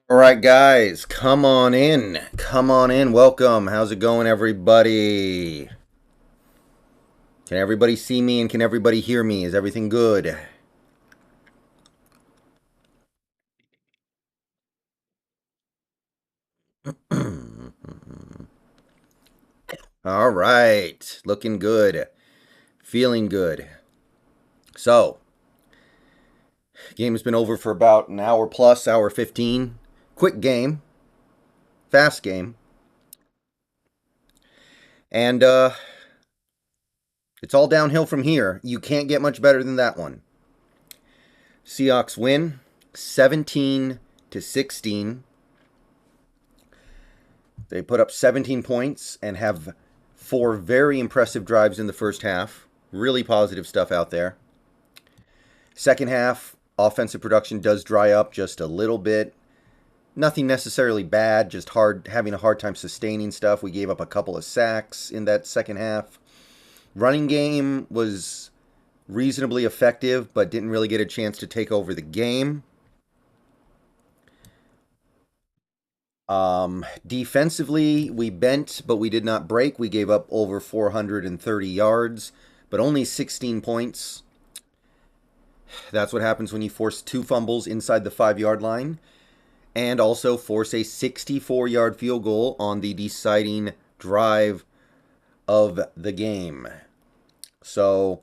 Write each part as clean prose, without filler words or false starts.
All right, guys, come on in. Come on in. Welcome. How's it going, everybody? Can everybody see me and can everybody hear me? Is everything good? All right. Looking good. Feeling good. So, game has been over for about an hour plus, hour 15. Quick game. Fast game. And it's all downhill from here. You can't get much better than that one. Seahawks win 17 to 16. They put up 17 points and have four very impressive drives in the first half. Really positive stuff out there. Second half, offensive production does dry up just a little bit. Nothing necessarily bad, just having a hard time sustaining stuff. We gave up a couple of sacks in that second half. Running game was reasonably effective, but didn't really get a chance to take over the game. Defensively, we bent, but we did not break. We gave up over 430 yards, but only 16 points. That's what happens when you force two fumbles inside the 5-yard line and also force a 64-yard field goal on the deciding drive of the game. So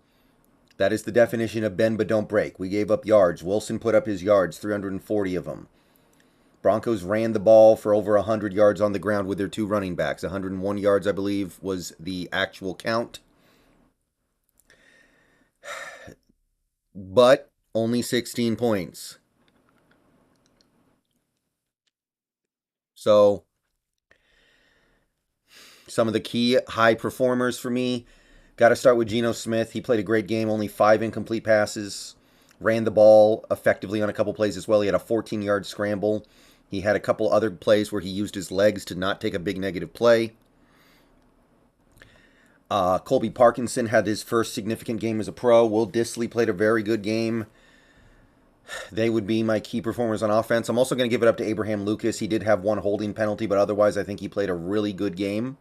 that is the definition of bend but don't break. We gave up yards. Wilson put up his yards, 340 of them. Broncos ran the ball for over 100 yards on the ground with their two running backs. 101 yards, I believe, was the actual count. But only 16 points. So, some of the key high performers for me. Got to start with Geno Smith. He played a great game, only 5 incomplete passes. Ran the ball effectively on a couple plays as well. He had a 14-yard scramble. He had a couple other plays where he used his legs to not take a big negative play. Colby Parkinson had his first significant game as a pro. Will Dissly played a very good game. They would be my key performers on offense. I'm also going to give it up to Abraham Lucas. He did have one holding penalty, but otherwise I think he played a really good game.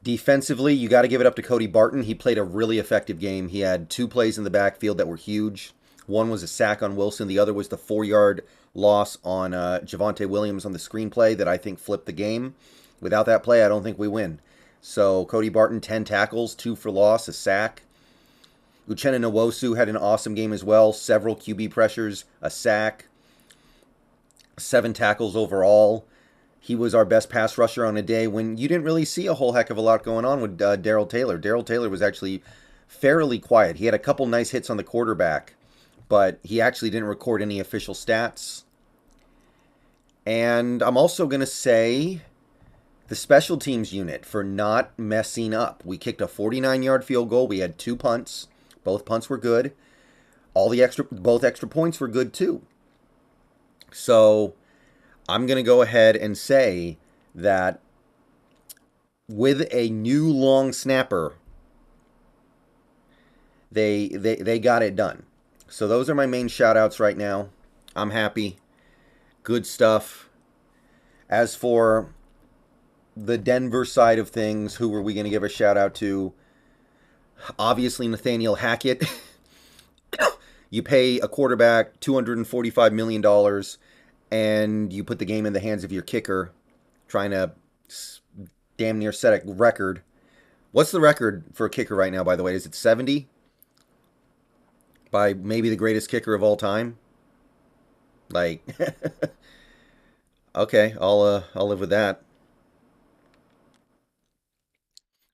Defensively, you got to give it up to Cody Barton. He played a really effective game. He had 2 plays in the backfield that were huge. One was a sack on Wilson. The other was the 4-yard loss on Javonte Williams on the screenplay that I think flipped the game. Without that play, I don't think we win. So Cody Barton, 10 tackles, 2 for loss, a sack. Uchenna Nwosu had an awesome game as well. Several QB pressures, a sack, 7 tackles overall. He was our best pass rusher on a day when you didn't really see a whole heck of a lot going on with Darrell Taylor. Darrell Taylor was actually fairly quiet. He had a couple nice hits on the quarterback, but he actually didn't record any official stats. And I'm also going to say the special teams unit for not messing up. We kicked a 49-yard field goal. We had 2 punts. Both punts were good. Both extra points were good too. So I'm going to go ahead and say that with a new long snapper, they got it done. So those are my main shout outs right now. I'm happy. Good stuff. As for the Denver side of things, who were we going to give a shout out to? Obviously, Nathaniel Hackett. You pay a quarterback $245 million and you put the game in the hands of your kicker, trying to damn near set a record. What's the record for a kicker right now, by the way? Is it 70? By maybe the greatest kicker of all time? Like, okay, I'll live with that.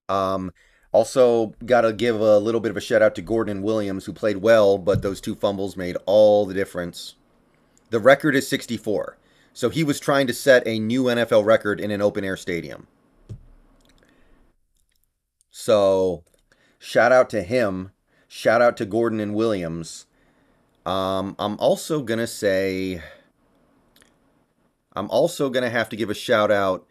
Um, Also, got to give a little bit of a shout out to Gordon Williams, who played well, but those 2 fumbles made all the difference. The record is 64. So he was trying to set a new NFL record in an open air stadium. So shout out to him. Shout out to Gordon and Williams. I'm also going to say, I'm also going to have to give a shout out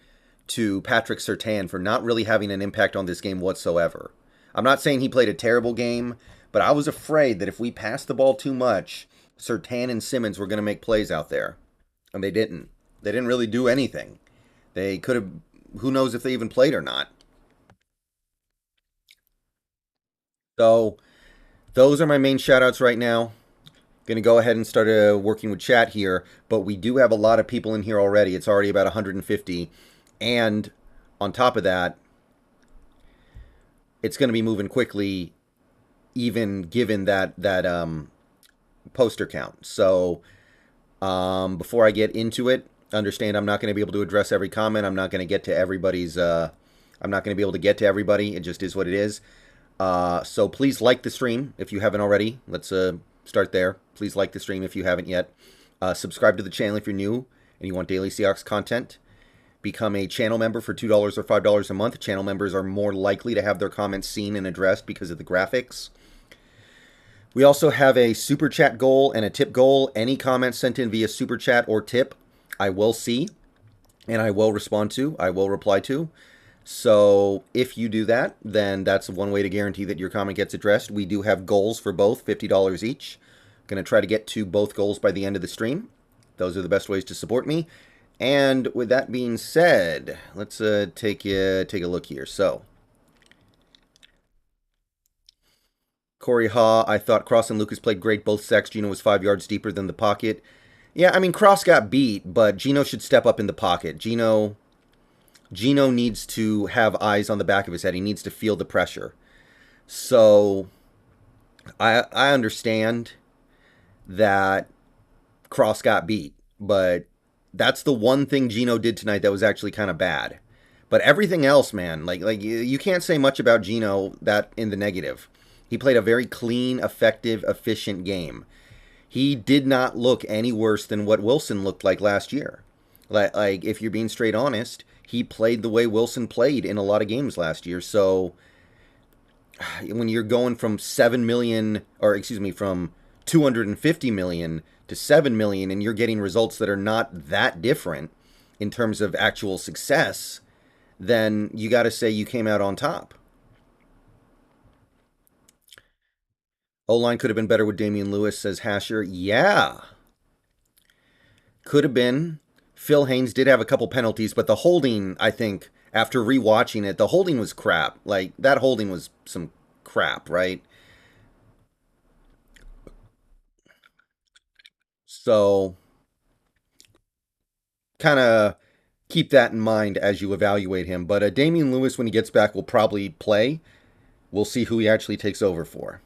to Patrick Surtain for not really having an impact on this game whatsoever. I'm not saying he played a terrible game, but I was afraid that if we passed the ball too much, Surtain and Simmons were going to make plays out there. And they didn't. They didn't really do anything. They could have. Who knows if they even played or not? So those are my main shoutouts right now. Going to go ahead and start working with chat here, but we do have a lot of people in here already. It's already about 150, and on top of that, it's going to be moving quickly, even given that poster count. So before I get into it, understand I'm not going to be able to address every comment. I'm not going to get to everybody's. I'm not going to be able to get to everybody. It just is what it is. So please like the stream if you haven't already. Let's start there. Please like the stream if you haven't yet. Subscribe to the channel if you're new and you want daily Seahawks content. Become a channel member for $2 or $5 a month. Channel members are more likely to have their comments seen and addressed because of the graphics. We also have a super chat goal and a tip goal. Any comments sent in via super chat or tip, I will see and I will respond to. I will reply to. So if you do that, then that's one way to guarantee that your comment gets addressed. We do have goals for both, $50 each. Going to try to get to both goals by the end of the stream. Those are the best ways to support me. And with that being said, let's take a look here. So, Cory Ha, I thought Cross and Lucas played great. Both sacks. Geno was 5 yards deeper than the pocket. Yeah, I mean, Cross got beat, but Geno should step up in the pocket. Geno needs to have eyes on the back of his head. He needs to feel the pressure. So, I understand that Cross got beat, but that's the one thing Geno did tonight that was actually kind of bad. But everything else, man, like you can't say much about Geno that in the negative. He played a very clean, effective, efficient game. He did not look any worse than what Wilson looked like last year. Like if you're being straight honest, he played the way Wilson played in a lot of games last year. So when you're going from 7 million, or excuse me, from 250 million to 7 million, and you're getting results that are not that different in terms of actual success, then you got to say you came out on top. O-line could have been better with Damian Lewis, says Hasher. Yeah, could have been. Phil Haynes did have a couple penalties, but the holding, I think, after rewatching it, the holding was crap. Like, that holding was some crap, right? So, kind of keep that in mind as you evaluate him. But Damian Lewis, when he gets back, will probably play. We'll see who he actually takes over for.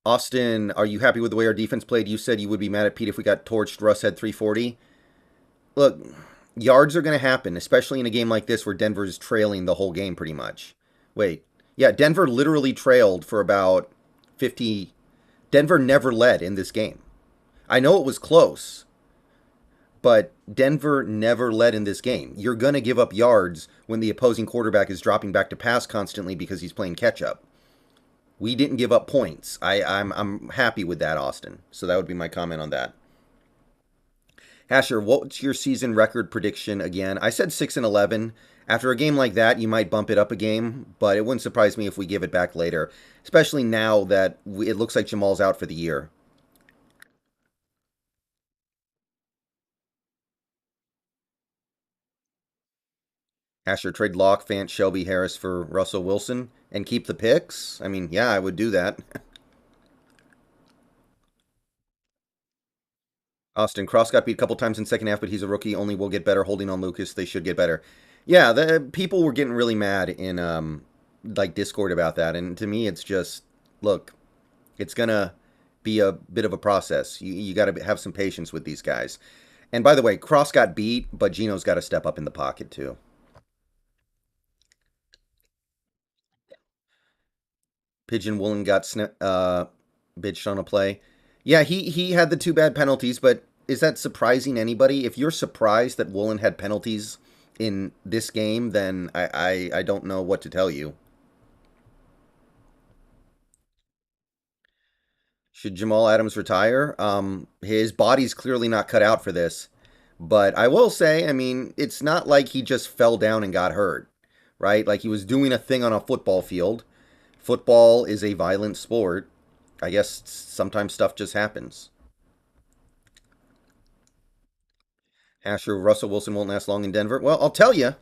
Austin, are you happy with the way our defense played? You said you would be mad at Pete if we got torched. Russ had 340. Look, yards are going to happen, especially in a game like this where Denver's trailing the whole game pretty much. Wait. Yeah, Denver literally trailed for about 50. Denver never led in this game. I know it was close, but Denver never led in this game. You're going to give up yards when the opposing quarterback is dropping back to pass constantly because he's playing catch up. We didn't give up points. I'm happy with that, Austin. So that would be my comment on that. Asher, what's your season record prediction again? I said 6-11. After a game like that, you might bump it up a game, but it wouldn't surprise me if we give it back later, especially now that it looks like Jamal's out for the year. Asher, trade Locke, Fant, Shelby, Harris for Russell Wilson and keep the picks? I mean, yeah, I would do that. Austin Cross got beat a couple times in second half, but he's a rookie. Only will get better holding on Lucas. They should get better. Yeah, the people were getting really mad in like Discord about that, and to me, it's just look, it's gonna be a bit of a process. You got to have some patience with these guys. And by the way, Cross got beat, but Geno's got to step up in the pocket too. Pigeon Woolen got bitched on a play. Yeah, he had the two bad penalties, but is that surprising anybody? If you're surprised that Woolen had penalties in this game, then I don't know what to tell you. Should Jamal Adams retire? His body's clearly not cut out for this. But I will say, I mean, it's not like he just fell down and got hurt, right? Like he was doing a thing on a football field. Football is a violent sport. I guess sometimes stuff just happens. Asher, Russell Wilson won't last long in Denver. Well, I'll tell you.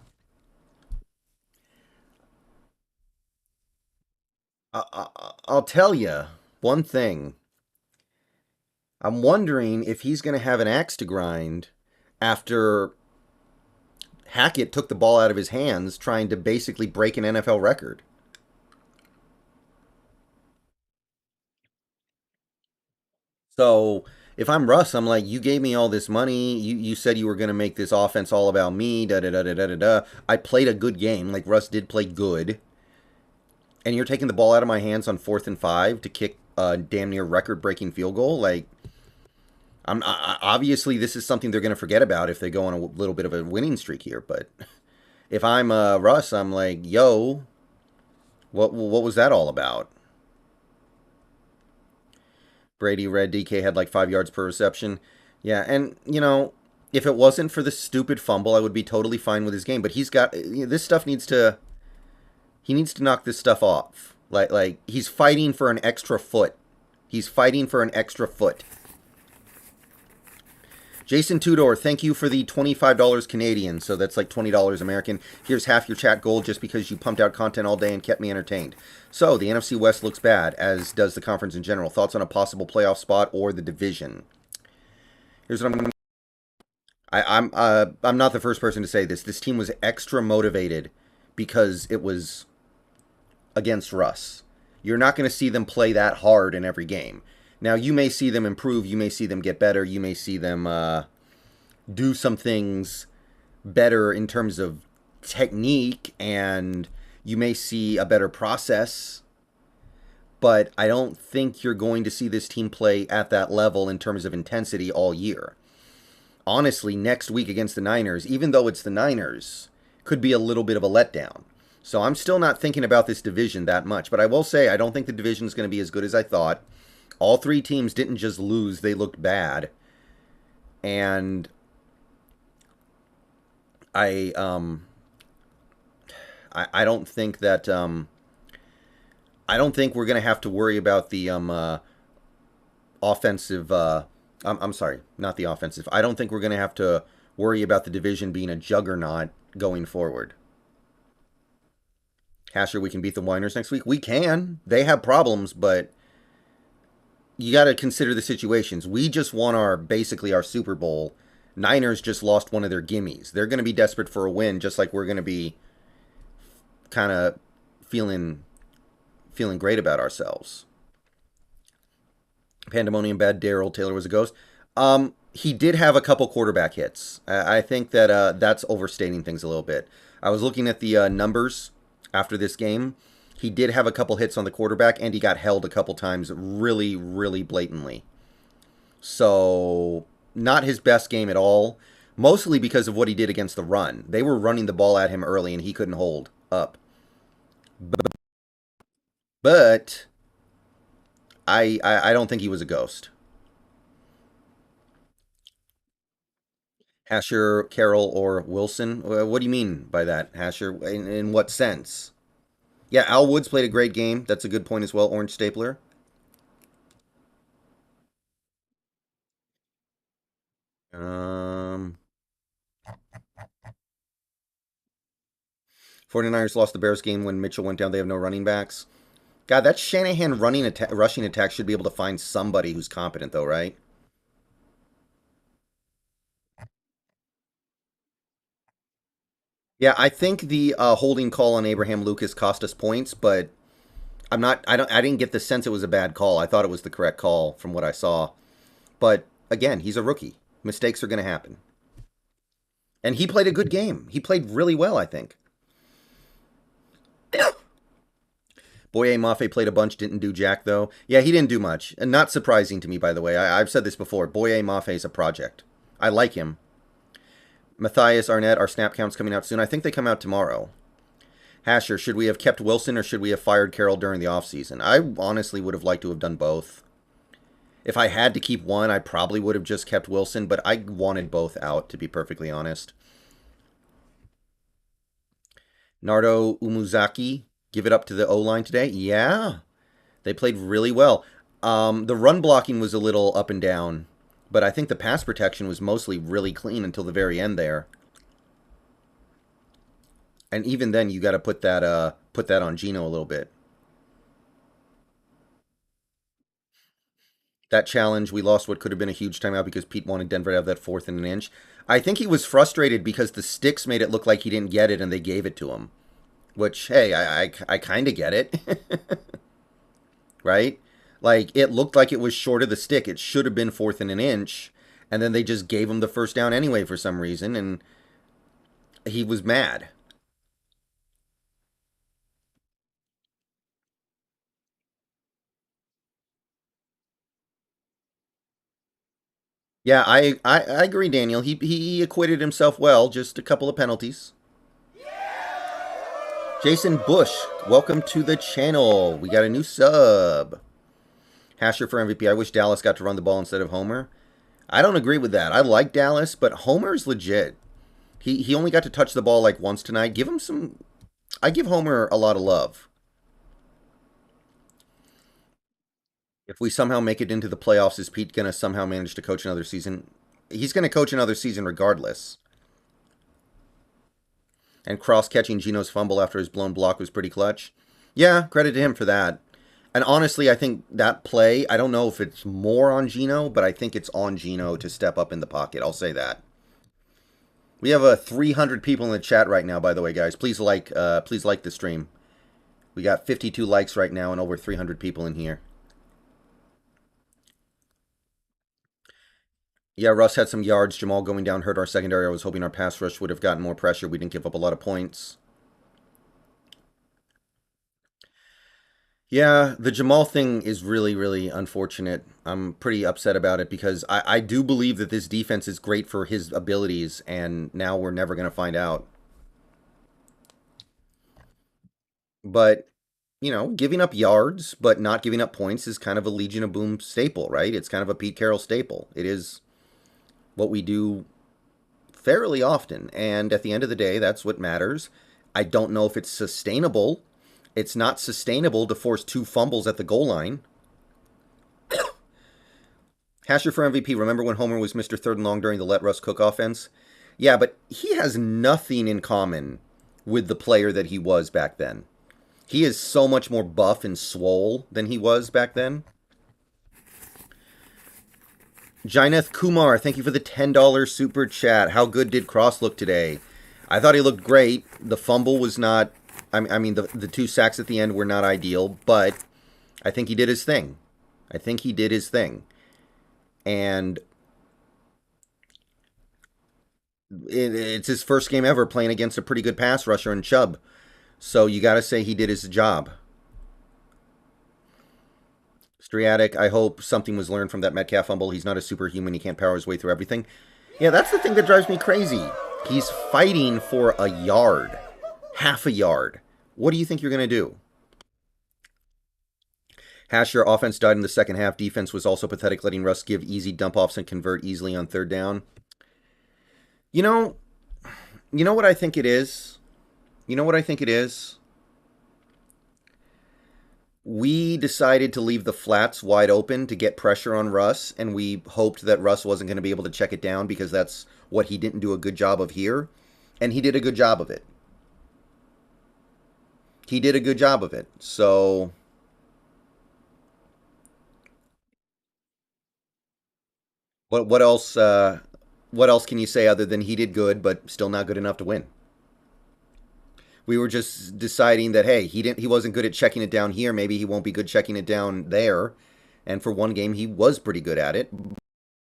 I'll tell you one thing. I'm wondering if he's going to have an axe to grind after Hackett took the ball out of his hands trying to basically break an NFL record. So if I'm Russ, I'm like, you gave me all this money. You said you were going to make this offense all about me. Da da da da da da da. I played a good game. Like Russ did play good, and you're taking the ball out of my hands on 4th and 5 to kick a damn near record-breaking field goal. Like, obviously this is something they're going to forget about if they go on a little bit of a winning streak here. But if I'm Russ, I'm like, yo, what was that all about? Brady read DK had like 5 yards per reception. Yeah, and if it wasn't for the stupid fumble, I would be totally fine with his game. But he's got this stuff needs to he needs to knock this stuff off. Like he's fighting for an extra foot. He's fighting for an extra foot. Jason Tudor, thank you for the $25 Canadian, so that's like $20 American. Here's half your chat gold just because you pumped out content all day and kept me entertained. So, the NFC West looks bad, as does the conference in general. Thoughts on a possible playoff spot or the division? Here's what I'm not the first person to say this. This team was extra motivated because it was against Russ. You're not going to see them play that hard in every game. Now, you may see them improve. You may see them get better. You may see them do some things better in terms of technique, and you may see a better process. But I don't think you're going to see this team play at that level in terms of intensity all year. Honestly, next week against the Niners, even though it's the Niners, could be a little bit of a letdown. So I'm still not thinking about this division that much. But I will say I don't think the division is going to be as good as I thought. All three teams didn't just lose, they looked bad. And I I don't think that I don't think we're going to have to worry about the offensive I'm sorry, not the offensive. I don't think we're going to have to worry about the division being a juggernaut going forward. Hasher, we can beat the Winers next week. We can. They have problems, but you got to consider the situations. We just won basically our Super Bowl. Niners just lost one of their gimmies. They're going to be desperate for a win, just like we're going to be kind of feeling great about ourselves. Pandemonium bad. Daryl Taylor was a ghost. He did have a couple quarterback hits. I think that that's overstating things a little bit. I was looking at the numbers after this game. He did have a couple hits on the quarterback, and he got held a couple times really, really blatantly. So, not his best game at all, mostly because of what he did against the run. They were running the ball at him early, and he couldn't hold up. But I don't think he was a ghost. Hasher, Carroll, or Wilson? What do you mean by that, Hasher? In what sense? Yeah, Al Woods played a great game. That's a good point as well. Orange Stapler. Um, 49ers lost the Bears game when Mitchell went down. They have no running backs. God, that Shanahan rushing attack should be able to find somebody who's competent, though, right? Yeah, I think the holding call on Abraham Lucas cost us points, but I'm not. I didn't get the sense it was a bad call. I thought it was the correct call from what I saw. But again, he's a rookie. Mistakes are going to happen. And he played a good game. He played really well, I think. Boye Mafe played a bunch, didn't do jack, though. Yeah, he didn't do much. And not surprising to me, by the way. I've said this before. Boye Mafe is a project. I like him. Matthias Arnett, our snap count's coming out soon. I think they come out tomorrow. Hasher, should we have kept Wilson or should we have fired Carroll during the offseason? I honestly would have liked to have done both. If I had to keep one, I probably would have just kept Wilson, but I wanted both out, to be perfectly honest. Nardo Umuzaki, give it up to the O-line today? Yeah, they played really well. The run blocking was a little up and down But I think the pass protection was mostly really clean until the very end there. And even then, you got to put that on Geno a little bit. That challenge, we lost what could have been a huge timeout because Pete wanted Denver to have that 4th and 1 inch. I think he was frustrated because the sticks made it look like he didn't get it and they gave it to him. Which, hey, I kind of get it. Right? Like, it looked like it was short of the stick. It should have been 4th and 1 inch. And then they just gave him the first down anyway for some reason. And he was mad. Yeah, I agree, Daniel. He acquitted himself well, just a couple of penalties. Jason Bush, welcome to the channel. We got a new sub. Hasher for MVP. I wish Dallas got to run the ball instead of Homer. I don't agree with that. I like Dallas, but Homer's legit. He only got to touch the ball like once tonight. Give him some. I give Homer a lot of love. If we somehow make it into the playoffs, is Pete gonna somehow manage to coach another season? He's gonna coach another season regardless. And cross-catching Geno's fumble after his blown block was pretty clutch. Yeah, credit to him for that. And honestly, I think that play, I don't know if it's more on Geno, but I think it's on Geno to step up in the pocket. I'll say that. We have 300 people in the chat right now, by the way, guys. Please like the stream. We got 52 likes right now and over 300 people in here. Yeah, Russ had some yards. Jamal going down hurt our secondary. I was hoping our pass rush would have gotten more pressure. We didn't give up a lot of points. Yeah, the Jamal thing is really, really unfortunate. I'm pretty upset about it because I do believe that this defense is great for his abilities, and now we're never going to find out. But, giving up yards but not giving up points is kind of a Legion of Boom staple, right? It's kind of a Pete Carroll staple. It is what we do fairly often, and at the end of the day, that's what matters. I don't know if it's sustainable. It's not sustainable to force 2 fumbles at the goal line. Hasher for MVP. Remember when Homer was Mr. Third and Long during the Let Russ Cook offense? Yeah, but he has nothing in common with the player that he was back then. He is so much more buff and swole than he was back then. Jaineth Kumar, thank you for the $10 super chat. How good did Cross look today? I thought he looked great. The fumble was not... I mean, the 2 sacks at the end were not ideal, but I think he did his thing. I think he did his thing. And it's his first game ever playing against a pretty good pass rusher in Chubb. So you got to say he did his job. Striatic, I hope something was learned from that Metcalf fumble. He's not a superhuman. He can't power his way through everything. Yeah, that's the thing that drives me crazy. He's fighting for a yard. Half a yard. What do you think you're going to do? Hasher, offense died in the second half. Defense was also pathetic, letting Russ give easy dump-offs and convert easily on 3rd down. You know what I think it is? You know what I think it is? We decided to leave the flats wide open to get pressure on Russ, and we hoped that Russ wasn't going to be able to check it down because that's what he didn't do a good job of here. And he did a good job of it. He did a good job of it. So what else can you say other than he did good but still not good enough to win? We were just deciding that hey, he wasn't good at checking it down here, maybe he won't be good checking it down there. And for one game he was pretty good at it.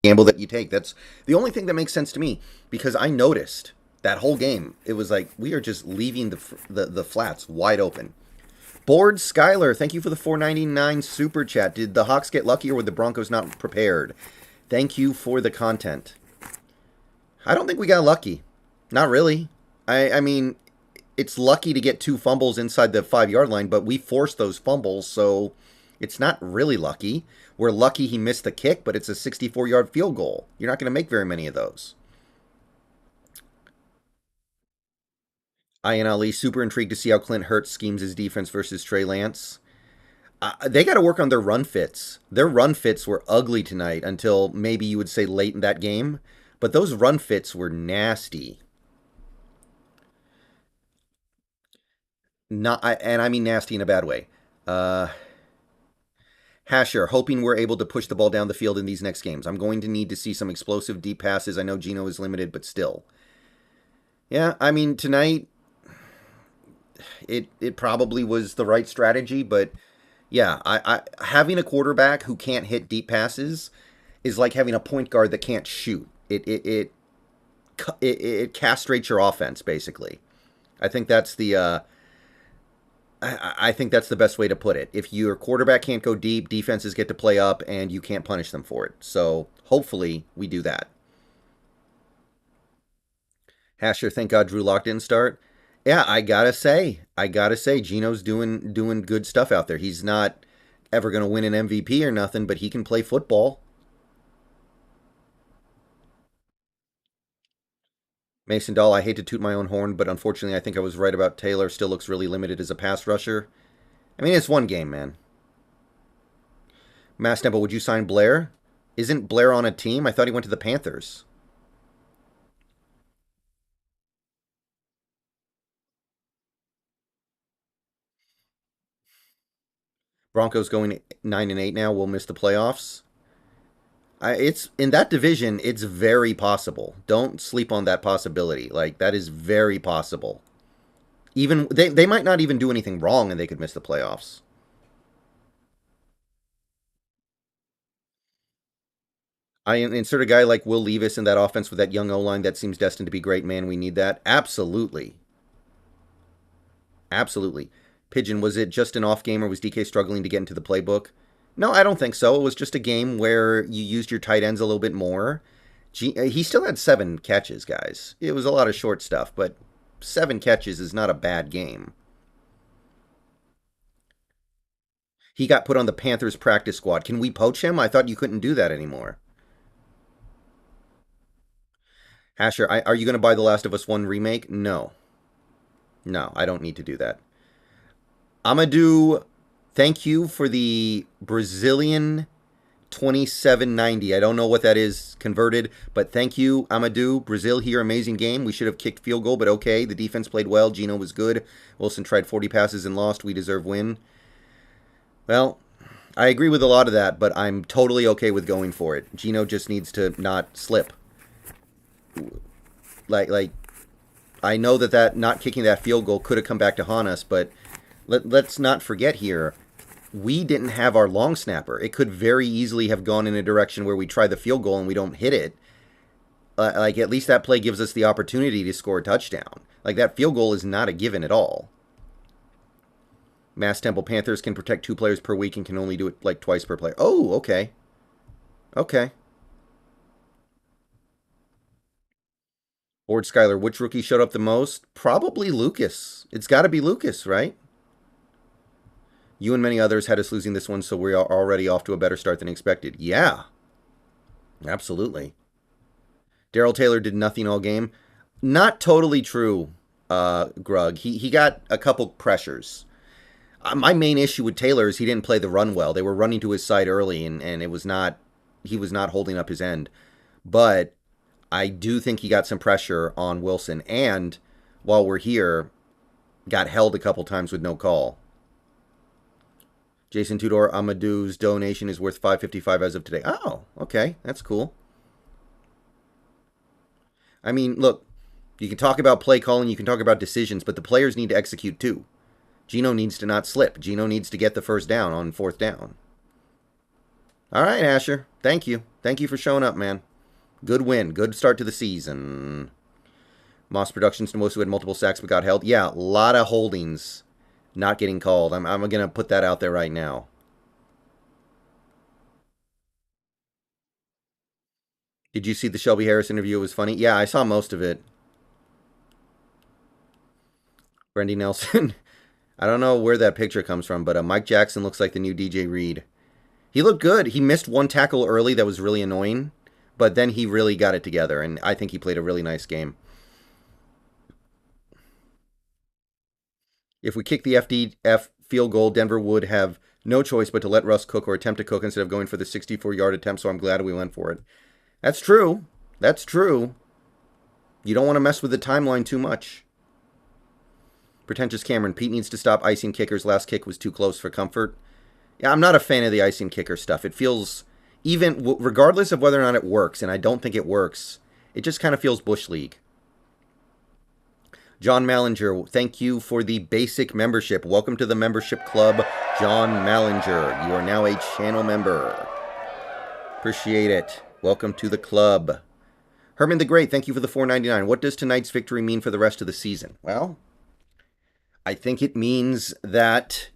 Gamble that you take. That's the only thing that makes sense to me because I noticed that whole game it was like we are just leaving the flats wide open. Board Skyler, thank you for the $4.99 super chat. Did the Hawks get lucky or were the Broncos not prepared? Thank you for the content. I don't think we got lucky. Not really. I mean, it's lucky to get 2 fumbles inside the 5-yard line, but we forced those fumbles, so it's not really lucky. We're lucky he missed the kick, but it's a 64-yard field goal. You're not going to make very many of those. Ayaan Ali, super intrigued to see how Clint Hurts schemes his defense versus Trey Lance. They got to work on their run fits. Their run fits were ugly tonight until maybe you would say late in that game. But those run fits were nasty. Not, and I mean nasty in a bad way. Uh, Hasher, hoping we're able to push the ball down the field in these next games. I'm going to need to see some explosive deep passes. I know Geno is limited, but still. Yeah, I mean tonight it probably was the right strategy, but yeah, I having a quarterback who can't hit deep passes is like having a point guard that can't shoot. It castrates your offense basically. I think that's the I think that's the best way to put it. If your quarterback can't go deep, defenses get to play up, and you can't punish them for it. So hopefully we do that. Hasher, thank God Drew Lock didn't start. Yeah, I gotta say, Geno's doing good stuff out there. He's not ever gonna win an MVP or nothing, but he can play football. Mason Dahl, I hate to toot my own horn, but unfortunately, I think I was right about Taylor. Still looks really limited as a pass rusher. I mean, it's one game, man. Mass Temple, would you sign Blair? Isn't Blair on a team? I thought he went to the Panthers. Broncos going 9-8 now. We'll miss the playoffs. It's in that division. It's very possible. Don't sleep on that possibility. Like that is very possible. Even they might not even do anything wrong, and they could miss the playoffs. I insert a guy like Will Levis in that offense with that young O line that seems destined to be great. Man, we need that. Absolutely, absolutely. Pigeon, was it just an off game, or was DK struggling to get into the playbook? No, I don't think so. It was just a game where you used your tight ends a little bit more. He still had 7 catches, guys. It was a lot of short stuff, but 7 catches is not a bad game. He got put on the Panthers practice squad. Can we poach him? I thought you couldn't do that anymore. Asher, are you going to buy The Last of Us 1 remake? No. No, I don't need to do that. Amadou, thank you for the Brazilian 2790. I don't know what that is converted, but thank you, Amadou. Brazil here, amazing game. We should have kicked field goal, but okay. The defense played well. Geno was good. Wilson tried 40 passes and lost. We deserve win. Well, I agree with a lot of that, but I'm totally okay with going for it. Geno just needs to not slip. Like I know that not kicking that field goal could have come back to haunt us, but let's not forget here, we didn't have our long snapper. It could very easily have gone in a direction where we try the field goal and we don't hit it. Like at least that play gives us the opportunity to score a touchdown. Like that field goal is not a given at all. Mass Temple Panthers can protect 2 players per week and can only do it like twice per player. Oh, okay. Okay. Board Skyler, which rookie showed up the most? Probably Lucas. It's got to be Lucas, right? You and many others had us losing this one, so we are already off to a better start than expected. Yeah, absolutely. Daryl Taylor did nothing all game. Not totally true, Grug. He got a couple pressures. My main issue with Taylor is he didn't play the run well. They were running to his side early, and it was not he was not holding up his end. But I do think he got some pressure on Wilson, and while we're here, got held a couple times with no call. Jason Tudor, Amadou's donation is worth $5.55 as of today. Oh, okay, that's cool. I mean, look, you can talk about play calling, you can talk about decisions, but the players need to execute too. Geno needs to not slip. Geno needs to get the first down on 4th down. All right, Asher. Thank you. Thank you for showing up, man. Good win. Good start to the season. Moss Productions most who had multiple sacks but got held. Yeah, a lot of holdings not getting called. I'm going to put that out there right now. Did you see the Shelby Harris interview? It was funny. Yeah, I saw most of it. Brandy Nelson. I don't know where that picture comes from, but Mike Jackson looks like the new DJ Reed. He looked good. He missed one tackle early that was really annoying, but then he really got it together, and I think he played a really nice game. If we kick the FDF field goal, Denver would have no choice but to let Russ cook or attempt to cook instead of going for the 64-yard attempt, so I'm glad we went for it. That's true. That's true. You don't want to mess with the timeline too much. Pretentious Cameron. Pete needs to stop icing kickers. Last kick was too close for comfort. Yeah, I'm not a fan of the icing kicker stuff. It feels, even regardless of whether or not it works, and I don't think it works, it just kind of feels Bush League. John Mallinger, thank you for the basic membership. Welcome to the membership club, John Mallinger. You are now a channel member. Appreciate it. Welcome to the club. Herman the Great, thank you for the $4.99. What does tonight's victory mean for the rest of the season? Well, I think it means that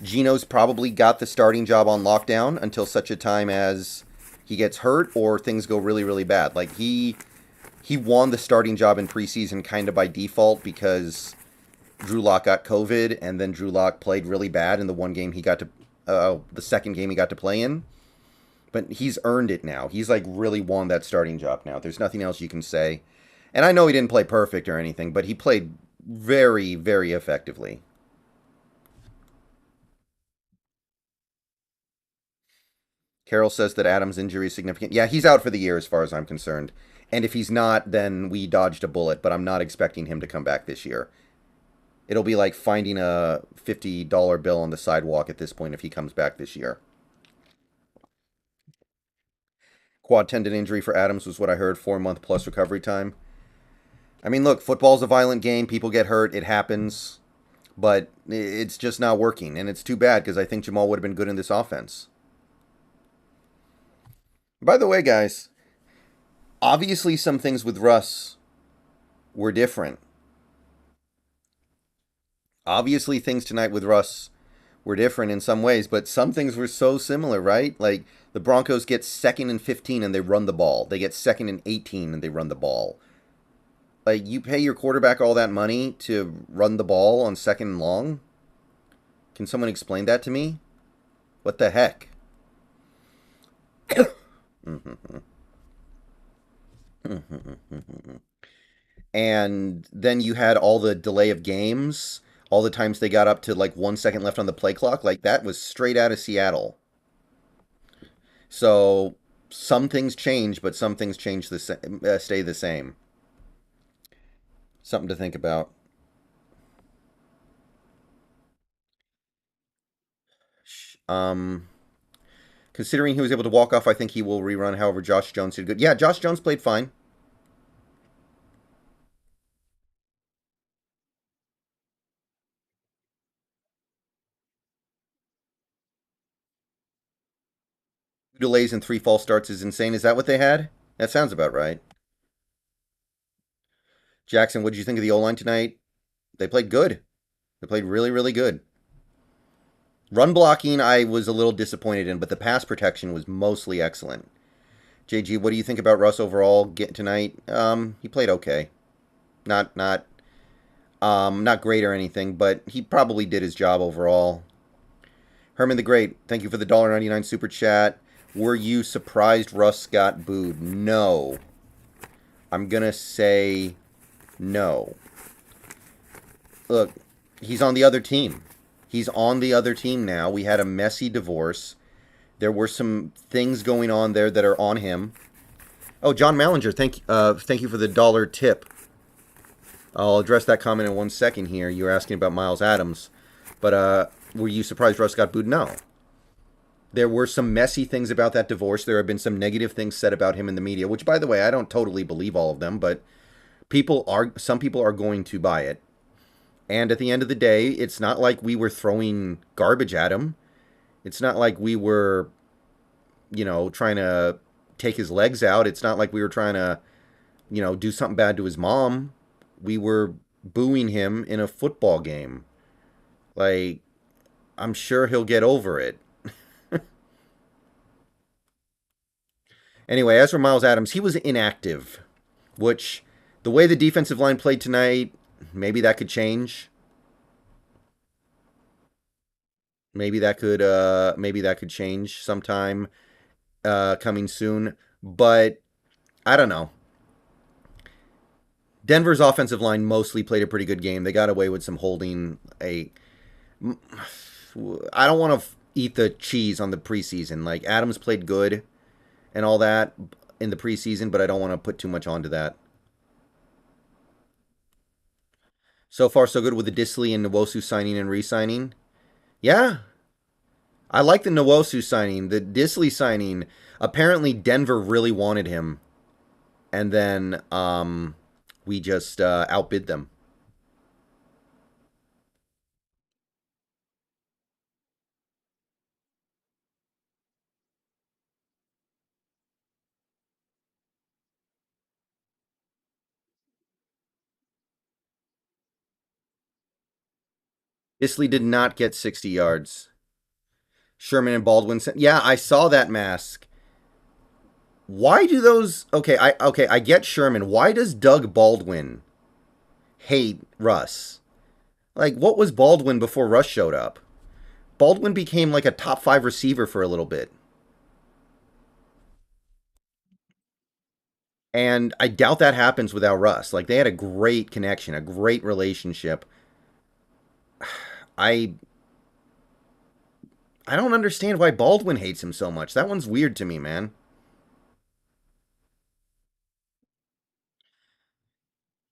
Geno's probably got the starting job on lockdown until such a time as he gets hurt or things go really, really bad. Like, he won the starting job in preseason kind of by default because Drew Lock got COVID, and then Drew Lock played really bad in the one game he got to, the second game he got to play in. But he's earned it now. He's like really won that starting job now. There's nothing else you can say. And I know he didn't play perfect or anything, but he played very, very effectively. Carol says that Adams' injury is significant. Yeah, he's out for the year as far as I'm concerned. And if he's not, then we dodged a bullet, but I'm not expecting him to come back this year. It'll be like finding a $50 bill on the sidewalk at this point if he comes back this year. Quad tendon injury for Adams was what I heard, 4-month plus recovery time. I mean, look, football's a violent game. People get hurt. It happens. But it's just not working. And it's too bad because I think Jamal would have been good in this offense. By the way, guys, obviously some things with Russ were different. Obviously things tonight with Russ were different in some ways, but some things were so similar, right? Like, the Broncos get 2nd and 15 and they run the ball. They get 2nd and 18 and they run the ball. Like, you pay your quarterback all that money to run the ball on 2nd and long? Can someone explain that to me? What the heck? And then you had all the delay of games, all the times they got up to like 1 second left on the play clock. Like, that was straight out of Seattle. So some things change, but some things stay the same. Something to think about. Considering he was able to walk off, I think he will rerun. However, Josh Jones did good. Yeah, Josh Jones played fine. Delays and 3 false starts is insane. Is that what they had? That sounds about right. Jackson, what did you think of the O-line tonight? They played good. They played really, really good. Run blocking, I was a little disappointed in, but the pass protection was mostly excellent. JG, what do you think about Russ overall tonight? He played okay. Not great or anything, but he probably did his job overall. Herman the Great, thank you for the $1.99 super chat. Were you surprised Russ got booed? No. I'm going to say no. Look, he's on the other team. He's on the other team now. We had a messy divorce. There were some things going on there that are on him. Oh, John Mallinger, thank you for the dollar tip. I'll address that comment in 1 second here. You were asking about Miles Adams. But were you surprised Russ got booed? No. There were some messy things about that divorce. There have been some negative things said about him in the media, which, by the way, I don't totally believe all of them, but some people are going to buy it. And at the end of the day, it's not like we were throwing garbage at him. It's not like we were, trying to take his legs out. It's not like we were trying to, do something bad to his mom. We were booing him in a football game. Like, I'm sure he'll get over it. Anyway, as for Miles Adams, he was inactive, which the way the defensive line played tonight, maybe that could change. Maybe that could change sometime coming soon. But I don't know. Denver's offensive line mostly played a pretty good game. They got away with some holding. I don't want to eat the cheese on the preseason. Like Adams played good and all that in the preseason, but I don't want to put too much onto that. So far, so good with the Disley and Nwosu signing and re-signing. Yeah, I like the Nwosu signing. The Disley signing. Apparently, Denver really wanted him, and then we just outbid them. Disley did not get 60 yards. Sherman and Baldwin. Yeah, I saw that mask. Why do those? Okay, I get Sherman. Why does Doug Baldwin hate Russ? Like, what was Baldwin before Russ showed up? Baldwin became like a top 5 receiver for a little bit. And I doubt that happens without Russ. Like, they had a great connection, a great relationship. I I don't understand why Baldwin hates him so much. That one's weird to me, man.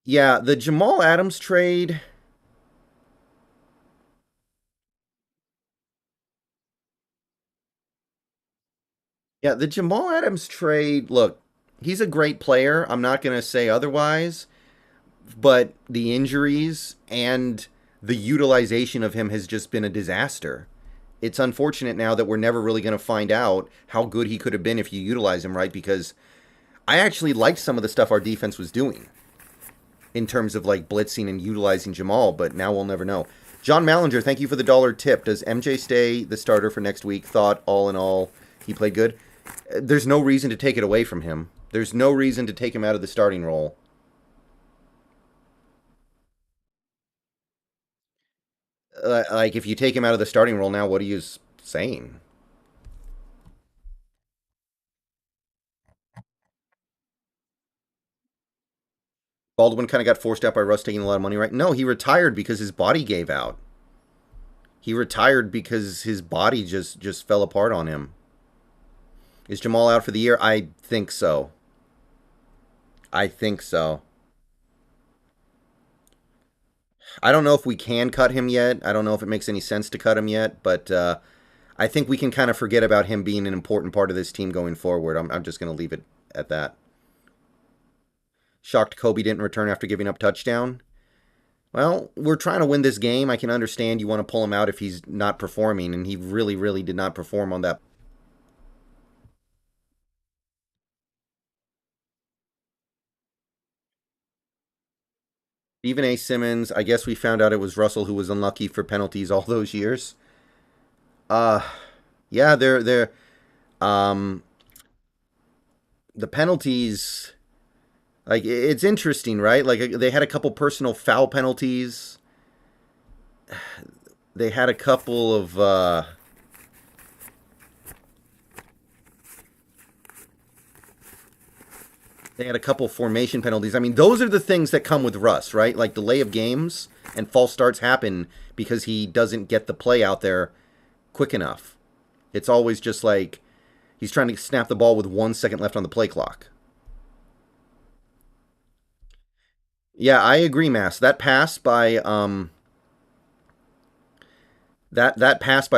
Yeah, the Jamal Adams trade. Yeah, the Jamal Adams trade. Look, he's a great player. I'm not going to say otherwise, but the injuries and the utilization of him has just been a disaster. It's unfortunate now that we're never really going to find out how good he could have been if you utilize him right, because I actually liked some of the stuff our defense was doing in terms of like blitzing and utilizing Jamal, but now we'll never know. John Mallinger, thank you for the dollar tip. Does MJ stay the starter for next week? Thought all in all, he played good. There's no reason to take it away from him. There's no reason to take him out of the starting role. Like, if you take him out of the starting role now, what are you saying? Baldwin kind of got forced out by Russ taking a lot of money, right? No, he retired because his body gave out. He retired because his body just fell apart on him. Is Jamal out for the year? I think so. I think so. I don't know if we can cut him yet. I don't know if it makes any sense to cut him yet, but I think we can kind of forget about him being an important part of this team going forward. I'm just going to leave it at that. Shocked Kobe didn't return after giving up touchdown. Well, we're trying to win this game. I can understand you want to pull him out if he's not performing, and he really, really did not perform on that. Even A. Simmons, I guess we found out it was Russell who was unlucky for penalties all those years. Uh yeah, they're um the penalties, like, it's interesting, right? Like, they had a couple personal foul penalties. They had a couple of they had a couple formation penalties. I mean, those are the things that come with Russ, right? Like, delay of games and false starts happen because he doesn't get the play out there quick enough. It's always just like he's trying to snap the ball with 1 second left on the play clock. Yeah, I agree, Mass. That pass by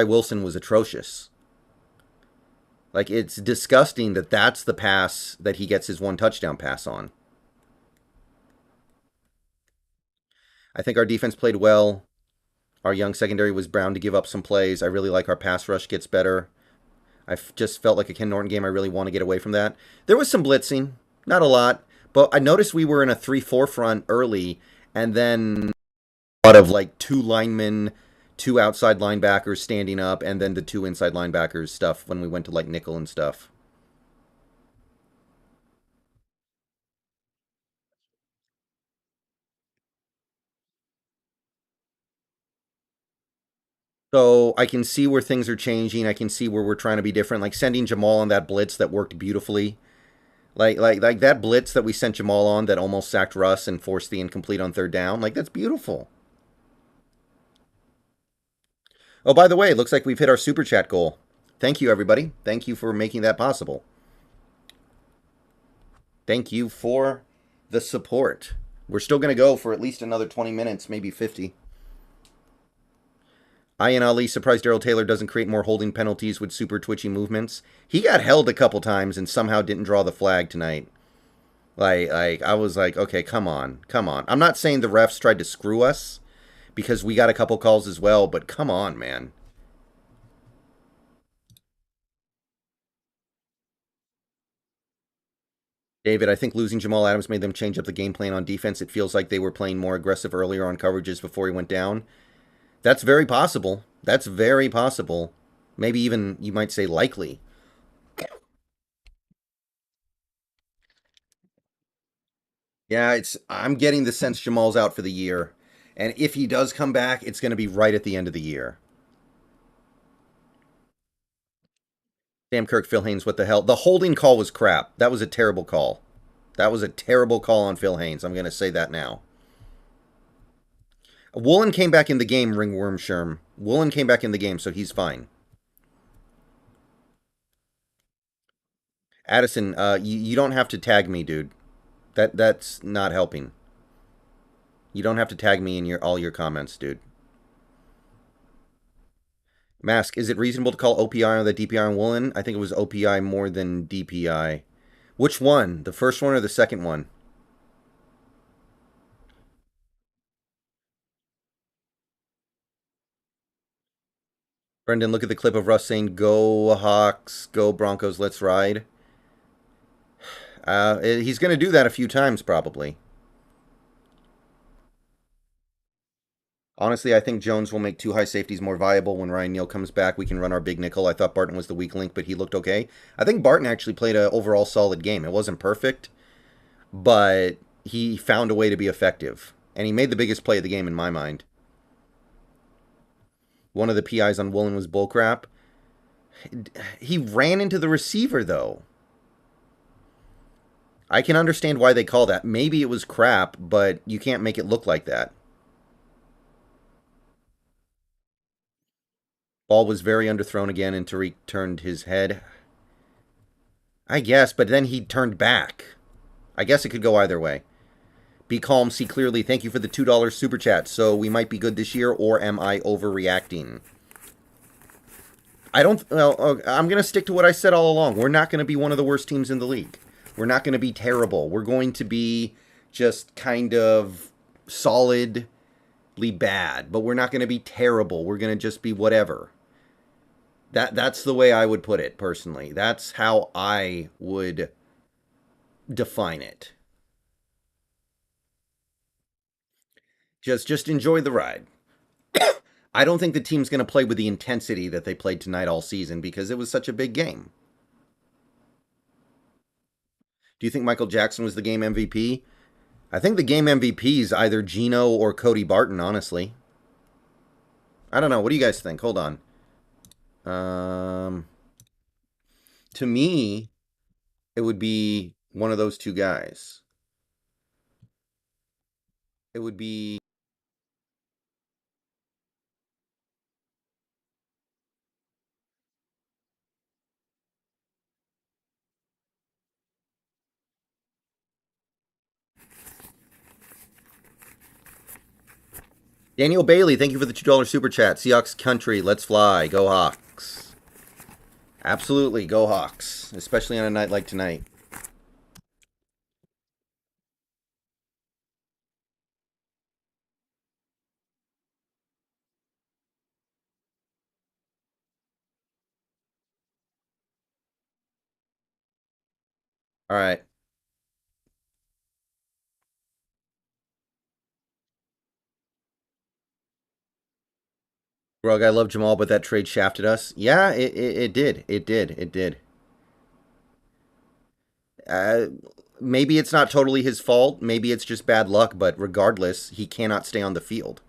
Wilson was atrocious. Like, it's disgusting that that's the pass that he gets his one touchdown pass on. I think our defense played well. Our young secondary was bound to give up some plays. I really like our pass rush gets better. Just felt like a Ken Norton game. I really want to get away from that. There was some blitzing, not a lot, but I noticed we were in a 3-4 front early, and then a lot of like two linemen, two outside linebackers standing up, and then the two inside linebackers stuff when we went to like nickel and stuff. So I can see where things are changing. I can see where we're trying to be different. Like sending Jamal on that blitz that worked beautifully. Like that blitz that we sent Jamal on that almost sacked Russ and forced the incomplete on third down. Like, that's beautiful. Oh, by the way, it looks like we've hit our super chat goal. Thank you, everybody. Thank you for making that possible. Thank you for the support. We're still going to go for at least another 20 minutes, maybe 50. Ayaan Ali surprised Daryl Taylor doesn't create more holding penalties with super twitchy movements. He got held a couple times and somehow didn't draw the flag tonight. Like I was like, okay, come on, come on. I'm not saying the refs tried to screw us because we got a couple calls as well, but come on, man. David, I think losing Jamal Adams made them change up the game plan on defense. It feels like they were playing more aggressive earlier on coverages before he went down. That's very possible. That's very possible. Maybe even you might say likely. Yeah, it's I'm getting the sense Jamal's out for the year. And if he does come back, it's going to be right at the end of the year. Damn Kirk Phil Haynes, what the hell? The holding call was crap. That was a terrible call. That was a terrible call on Phil Haynes. I'm going to say that now. Woolen came back in the game, Ringworm Sherm. Woolen came back in the game, so he's fine. Addison, you don't have to tag me, dude. That's not helping. You don't have to tag me in all your comments, dude. Mask, is it reasonable to call OPI on the DPI on Woolen? I think it was OPI more than DPI. Which one? The first one or the second one? Brendan, look at the clip of Russ saying, "Go Hawks, go Broncos, let's ride." He's going to do that a few times, probably. Honestly, I think Jones will make two high safeties more viable. When Ryan Neal comes back, we can run our big nickel. I thought Barton was the weak link, but he looked okay. I think Barton actually played an overall solid game. It wasn't perfect, but he found a way to be effective. And he made the biggest play of the game in my mind. One of the PIs on Woolen was bullcrap. He ran into the receiver, though. I can understand why they call that. Maybe it was crap, but you can't make it look like that. Ball was very underthrown again, and Tariq turned his head. I guess, but then he turned back. I guess it could go either way. Be calm, see clearly. Thank you for the $2 super chat. So we might be good this year, or am I overreacting? I don't. Well, I'm going to stick to what I said all along. We're not going to be one of the worst teams in the league. We're not going to be terrible. We're going to be just kind of solidly bad, but we're not going to be terrible. We're going to just be whatever. That's the way I would put it personally. That's how I would define it. Just enjoy the ride. I don't think the team's going to play with the intensity that they played tonight all season because it was such a big game. Do you think Michael Jackson was the game MVP? I think the game MVP is either Geno or Cody Barton, honestly. I don't know. What do you guys think? Hold on. Um, to me, it would be one of those two guys. It would be Daniel Bailey. Thank you for the $2 super chat. Seahawks country. Let's fly. Go Hawks. Absolutely. Go Hawks. Especially on a night like tonight. All right. Rug, I love Jamal, but that trade shafted us. Yeah, it did. It did. It did. Uh, maybe it's not totally his fault. Maybe it's just bad luck, but regardless, he cannot stay on the field.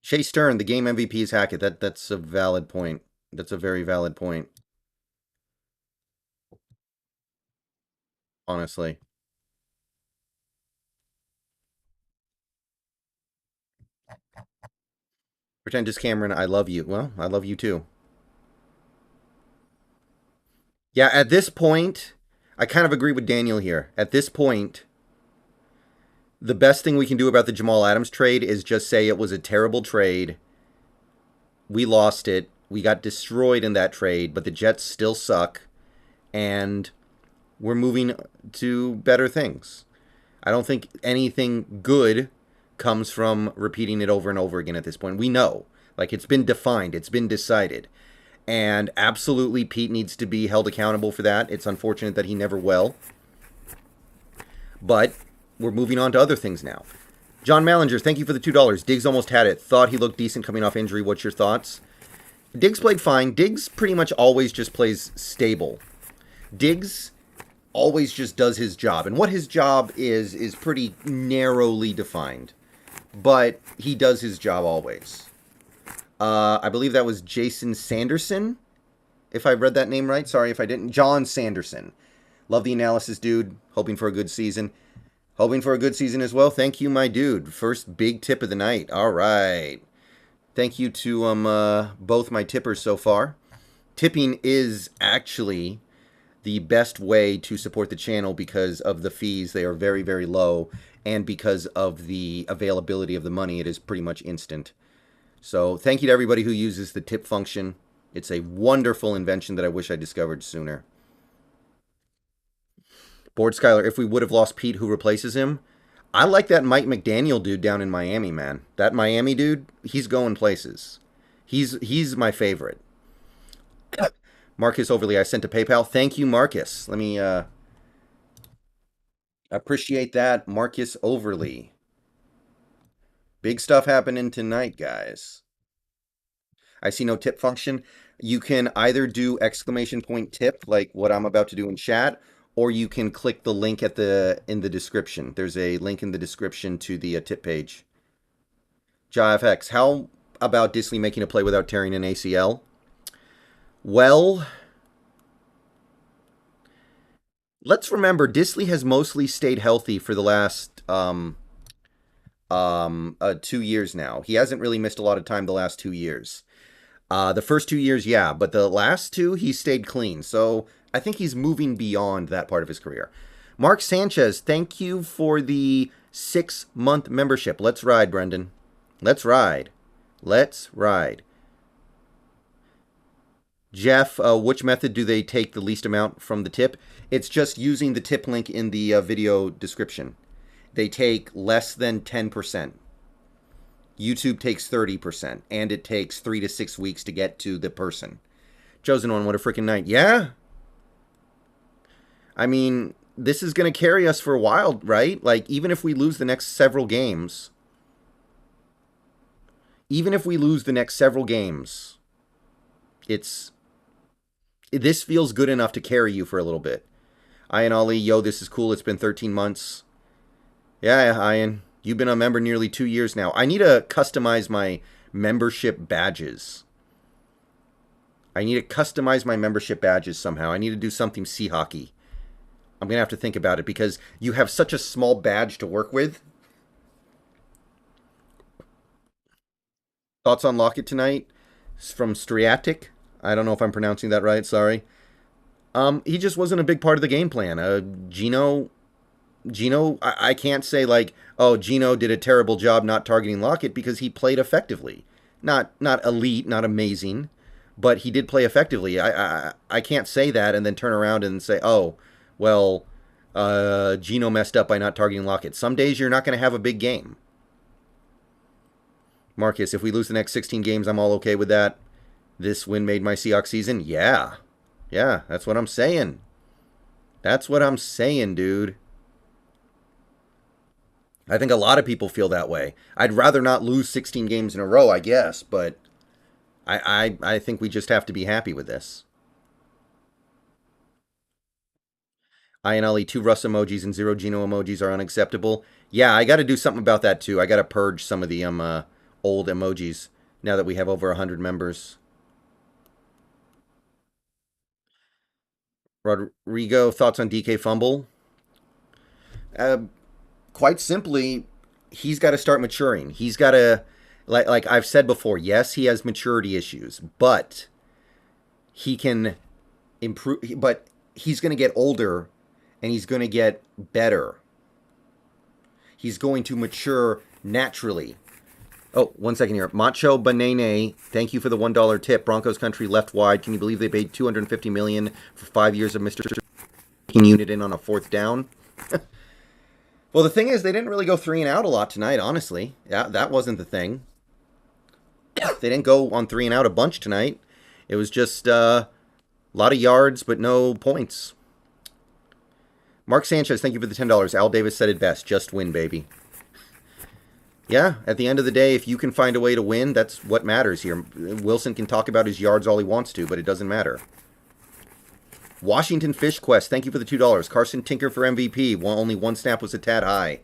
Chase Stern, the game MVP is Hackett. That's a valid point. That's a very valid point, honestly. PretentiousCameron, I love you. Well, I love you too. Yeah, at this point, I kind of agree with Daniel here. At this point, the best thing we can do about the Jamal Adams trade is just say it was a terrible trade. We lost it. We got destroyed in that trade, but the Jets still suck, and we're moving to better things. I don't think anything good comes from repeating it over and over again at this point. We know. Like, it's been defined, it's been decided. And absolutely, Pete needs to be held accountable for that. It's unfortunate that he never will. But we're moving on to other things now. John Mallinger, thank you for the $2. Diggs almost had it. Thought he looked decent coming off injury. What's your thoughts? Diggs played fine. Diggs pretty much always just plays stable. Diggs always just does his job. And what his job is pretty narrowly defined. But he does his job always. I believe that was Jason Sanderson, if I read that name right. Sorry if I didn't. John Sanderson. Love the analysis, dude. Hoping for a good season. Hoping for a good season as well. Thank you, my dude. First big tip of the night. All right. Thank you to both my tippers so far. Tipping is actually the best way to support the channel because of the fees. They are very, very low. And because of the availability of the money, it is pretty much instant. So thank you to everybody who uses the tip function. It's a wonderful invention that I wish I discovered sooner. Board Skyler, if we would have lost Pete, who replaces him? I like that Mike McDaniel dude down in Miami, man. That Miami dude, he's going places. He's my favorite. Marcus Overly, I sent to PayPal. Thank you, Marcus. Let me appreciate that, Marcus Overly. Big stuff happening tonight, guys. I see no tip function. You can either do exclamation point tip, like what I'm about to do in chat, or you can click the link at in the description. There's a link in the description to the tip page. JFX, how about Disley making a play without tearing an ACL? Well, let's remember Disley has mostly stayed healthy for the last 2 years now. He hasn't really missed a lot of time the last 2 years. The first 2 years, yeah, but the last two, he stayed clean. So I think he's moving beyond that part of his career. Mark Sanchez, thank you for the 6-month membership. Let's ride, Brendan. Let's ride. Let's ride. Jeff, which method do they take the least amount from the tip? It's just using the tip link in the video description. They take less than 10%. YouTube takes 30%, and it takes 3 to 6 weeks to get to the person. Chosen One, what a freaking night. Yeah. I mean, this is going to carry us for a while, right? Like, even if we lose the next several games, this feels good enough to carry you for a little bit. Ayaan Ali, yo, this is cool. It's been 13 months. Yeah, Ayaan. You've been a member nearly 2 years now. I need to customize my membership badges. I need to customize my membership badges somehow. I need to do something Seahawky. I'm going to have to think about it because you have such a small badge to work with. Thoughts on Lockett tonight? It's from Striatic. I don't know if I'm pronouncing that right. Sorry. He just wasn't a big part of the game plan. Geno, I can't say like, oh, Geno did a terrible job not targeting Lockett because he played effectively. Not elite, not amazing, but he did play effectively. I can't say that and then turn around and say, oh, well, Geno messed up by not targeting Lockett. Some days you're not going to have a big game. Marcus, if we lose the next 16 games, I'm all okay with that. This win made my Seahawks season. Yeah, that's what I'm saying. That's what I'm saying, dude. I think a lot of people feel that way. I'd rather not lose 16 games in a row, I guess, but I think we just have to be happy with this. INLE 2 Russ emojis and 0 Geno emojis are unacceptable. Yeah, I got to do something about that too. I got to purge some of the old emojis now that we have over 100 members. Rodrigo, thoughts on DK fumble? Quite simply, he's got to start maturing. He's got to like I've said before, yes, he has maturity issues, but he can improve. But he's going to get older, and he's going to get better. He's going to mature naturally. Oh, 1 second here. Macho Banene, thank you for the $1 tip. Broncos country left wide. Can you believe they paid $250 million for 5 years of Mr. Unit in on a 4th down? Well, the thing is, they didn't really go 3 and out a lot tonight, honestly. Yeah, that wasn't the thing. They didn't go on 3 and out a bunch tonight. It was just a lot of yards, but no points. Mark Sanchez, thank you for the $10. Al Davis said it best. Just win, baby. Yeah, at the end of the day, if you can find a way to win, that's what matters here. Wilson can talk about his yards all he wants to, but it doesn't matter. Washington Fish Quest, thank you for the $2. Carson Tinker for MVP. Only 1 snap was a tad high.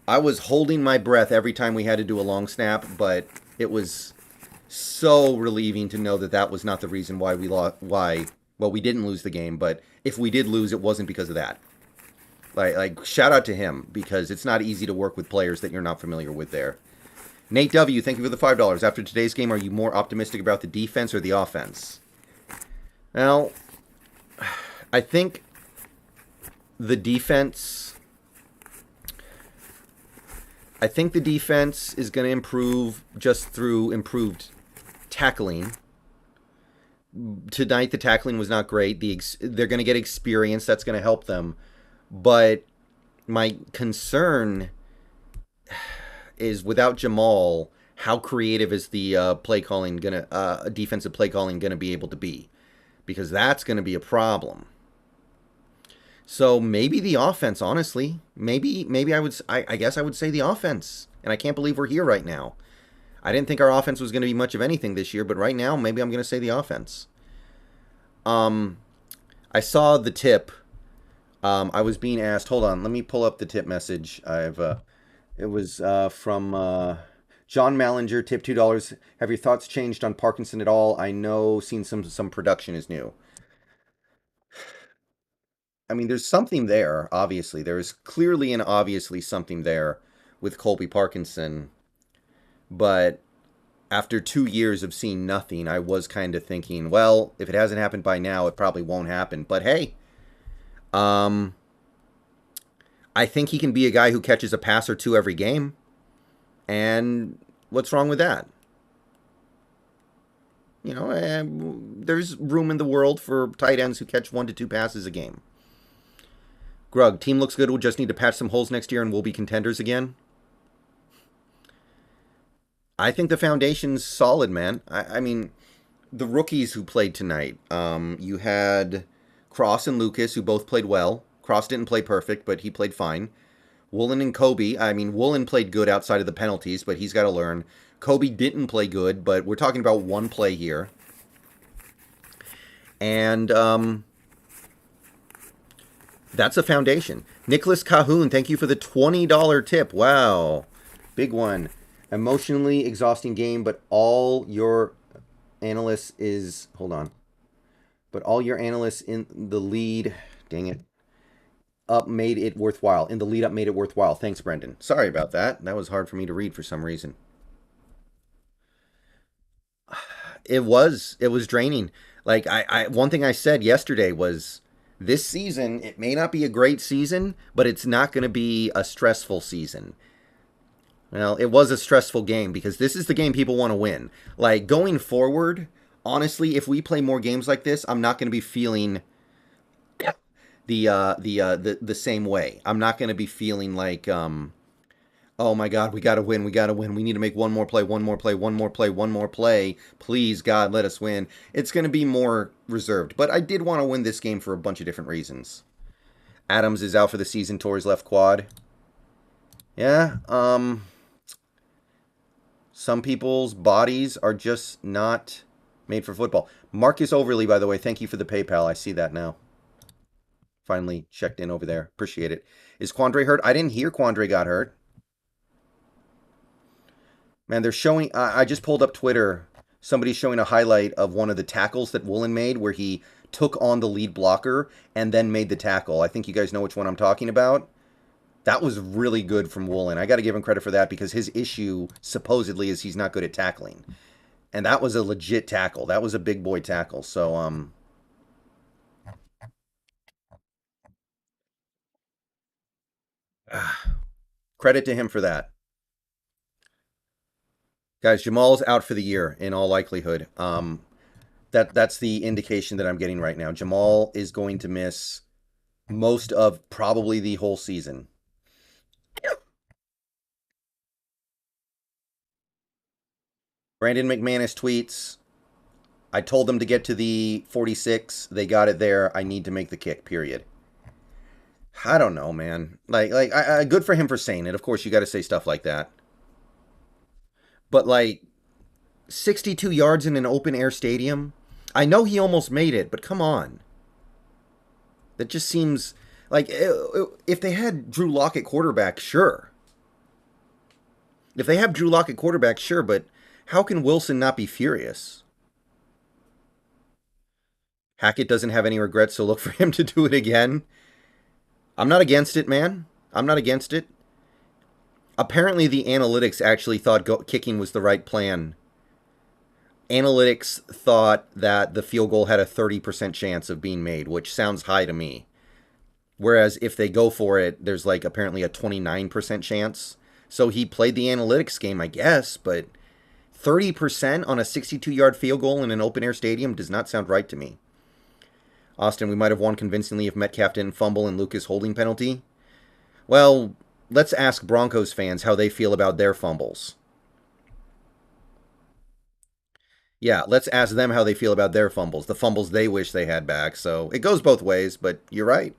I was holding my breath every time we had to do a long snap, but it was so relieving to know that that was not the reason why we lost. Well, we didn't lose the game, but if we did lose, it wasn't because of that. Like, shout out to him, because it's not easy to work with players that you're not familiar with there. Nate W., thank you for the $5. After today's game, are you more optimistic about the defense or the offense? Well, I think the defense... I think the defense is going to improve just through improved tackling. Tonight, the tackling was not great. They're going to get experience. That's going to help them. But my concern is, without Jamal, how creative is the defensive play calling gonna be able to be? Because that's gonna be a problem. So maybe the offense, honestly. Maybe I guess I would say the offense. And I can't believe we're here right now. I didn't think our offense was gonna be much of anything this year, but right now maybe I'm gonna say the offense. I saw the tip. I was being asked, hold on, let me pull up the tip message. It was from John Mallinger, tip $2. Have your thoughts changed on Parkinson at all? I know seeing some production is new. I mean, there's something there, obviously. There is clearly and obviously something there with Colby Parkinson. But after 2 years of seeing nothing, I was kind of thinking, well, if it hasn't happened by now, it probably won't happen. But hey, I think he can be a guy who catches a pass or two every game. And what's wrong with that? You know, there's room in the world for tight ends who catch 1 to 2 passes a game. Grug, team looks good. We'll just need to patch some holes next year and we'll be contenders again. I think the foundation's solid, man. I mean, the rookies who played tonight, you had Cross and Lucas, who both played well. Cross didn't play perfect, but he played fine. Woolen and Kobe. I mean, Woolen played good outside of the penalties, but he's got to learn. Kobe didn't play good, but we're talking about one play here. And that's a foundation. Nicholas Cahoon, thank you for the $20 tip. Wow. Big one. Emotionally exhausting game, but all your analysts is... Hold on. But all your analysts in the lead... Dang it. Up made it worthwhile. In the lead up made it worthwhile. Thanks, Brendan. Sorry about that. That was hard for me to read for some reason. It was draining. Like, one thing I said yesterday was, this season, it may not be a great season, but it's not going to be a stressful season. Well, it was a stressful game because this is the game people want to win. Like, going forward, honestly, if we play more games like this, I'm not going to be feeling the same way. I'm not going to be feeling like, oh my God, we got to win. We need to make one more play. Please, God, let us win. It's going to be more reserved. But I did want to win this game for a bunch of different reasons. Adams is out for the season, Torres left quad. Yeah, some people's bodies are just not made for football. Marcus Overly, by the way, thank you for the PayPal. I see that now. Finally checked in over there. Appreciate it. Is Quandre hurt? I didn't hear Quandre got hurt. Man, they're showing... I just pulled up Twitter. Somebody's showing a highlight of one of the tackles that Woolen made where he took on the lead blocker and then made the tackle. I think you guys know which one I'm talking about. That was really good from Woolen. I got to give him credit for that because his issue supposedly is he's not good at tackling. And that was a legit tackle. That was a big boy tackle. So credit to him for that. Guys, Jamal's out for the year in all likelihood. That's the indication that I'm getting right now. Jamal is going to miss most of probably the whole season. Brandon McManus tweets, I told them to get to the 46. They got it there. I need to make the kick, period. I don't know, man. Good for him for saying it. Of course, you got to say stuff like that. But, 62 yards in an open air stadium? I know he almost made it, but come on. That just seems like if they had Drew Lock at quarterback, sure. If they have Drew Lock at quarterback, sure, but how can Wilson not be furious? Hackett doesn't have any regrets, so look for him to do it again. I'm not against it, man. I'm not against it. Apparently, the analytics actually thought kicking was the right plan. Analytics thought that the field goal had a 30% chance of being made, which sounds high to me. Whereas if they go for it, there's apparently a 29% chance. So he played the analytics game, I guess, but 30% on a 62-yard field goal in an open-air stadium does not sound right to me. Austin, we might have won convincingly if Metcalf didn't fumble and Lucas holding penalty. Well, let's ask Broncos fans how they feel about their fumbles. Yeah, let's ask them how they feel about their fumbles, the fumbles they wish they had back. So it goes both ways, but you're right.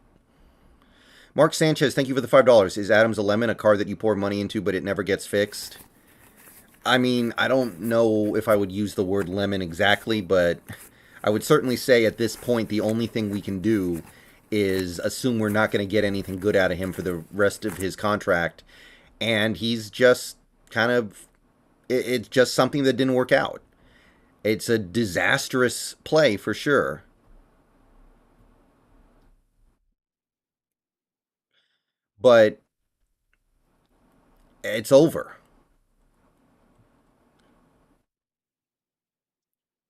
Mark Sanchez, thank you for the $5. Is Adams a lemon, a car that you pour money into but it never gets fixed? I mean, I don't know if I would use the word lemon exactly, but I would certainly say at this point the only thing we can do is assume we're not going to get anything good out of him for the rest of his contract. And he's just kind of, it's just something that didn't work out. It's a disastrous play for sure. But it's over.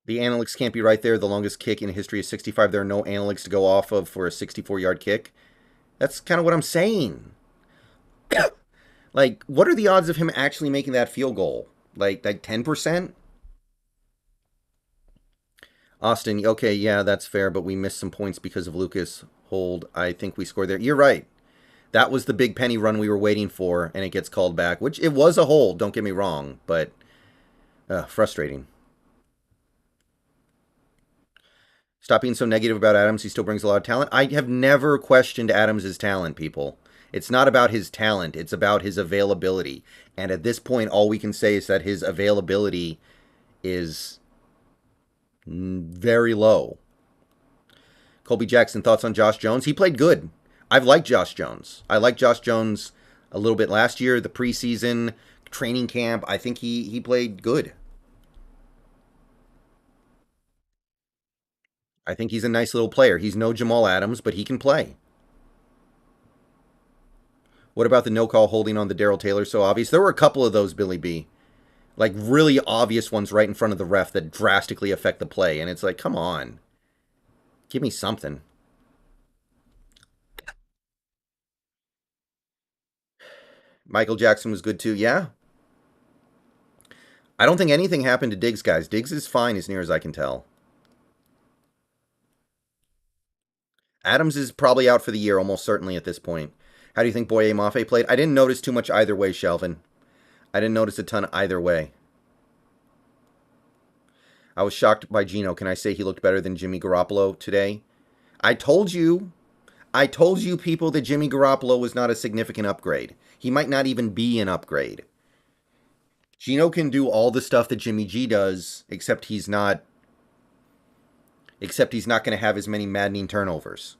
The analytics can't be right there. The longest kick in history is 65. There are no analytics to go off of for a 64-yard kick. That's kind of what I'm saying. What are the odds of him actually making that field goal? Like 10%? Austin, okay, yeah, that's fair, but we missed some points because of Lucas hold. I think we scored there. You're right. That was the big penny run we were waiting for, and it gets called back, which it was a hold, don't get me wrong, but frustrating. Stop being so negative about Adams. He still brings a lot of talent. I have never questioned Adams' talent, people. It's not about his talent. It's about his availability. And at this point, all we can say is that his availability is very low. Colby Jackson, thoughts on Josh Jones? He played good. I've liked Josh Jones. I liked Josh Jones a little bit last year, the preseason, training camp. I think he played good. I think he's a nice little player. He's no Jamal Adams, but he can play. What about the no call holding on the Darrell Taylor? So obvious. There were a couple of those, Billy B. Really obvious ones right in front of the ref that drastically affect the play. And it's come on. Give me something. Michael Jackson was good too. Yeah. I don't think anything happened to Diggs, guys. Diggs is fine as near as I can tell. Adams is probably out for the year, almost certainly at this point. How do you think Boye Mafe played? I didn't notice too much either way, Shelvin. I didn't notice a ton either way. I was shocked by Geno. Can I say he looked better than Jimmy Garoppolo today? I told you people that Jimmy Garoppolo was not a significant upgrade. He might not even be an upgrade. Geno can do all the stuff that Jimmy G does, except he's not going to have as many maddening turnovers.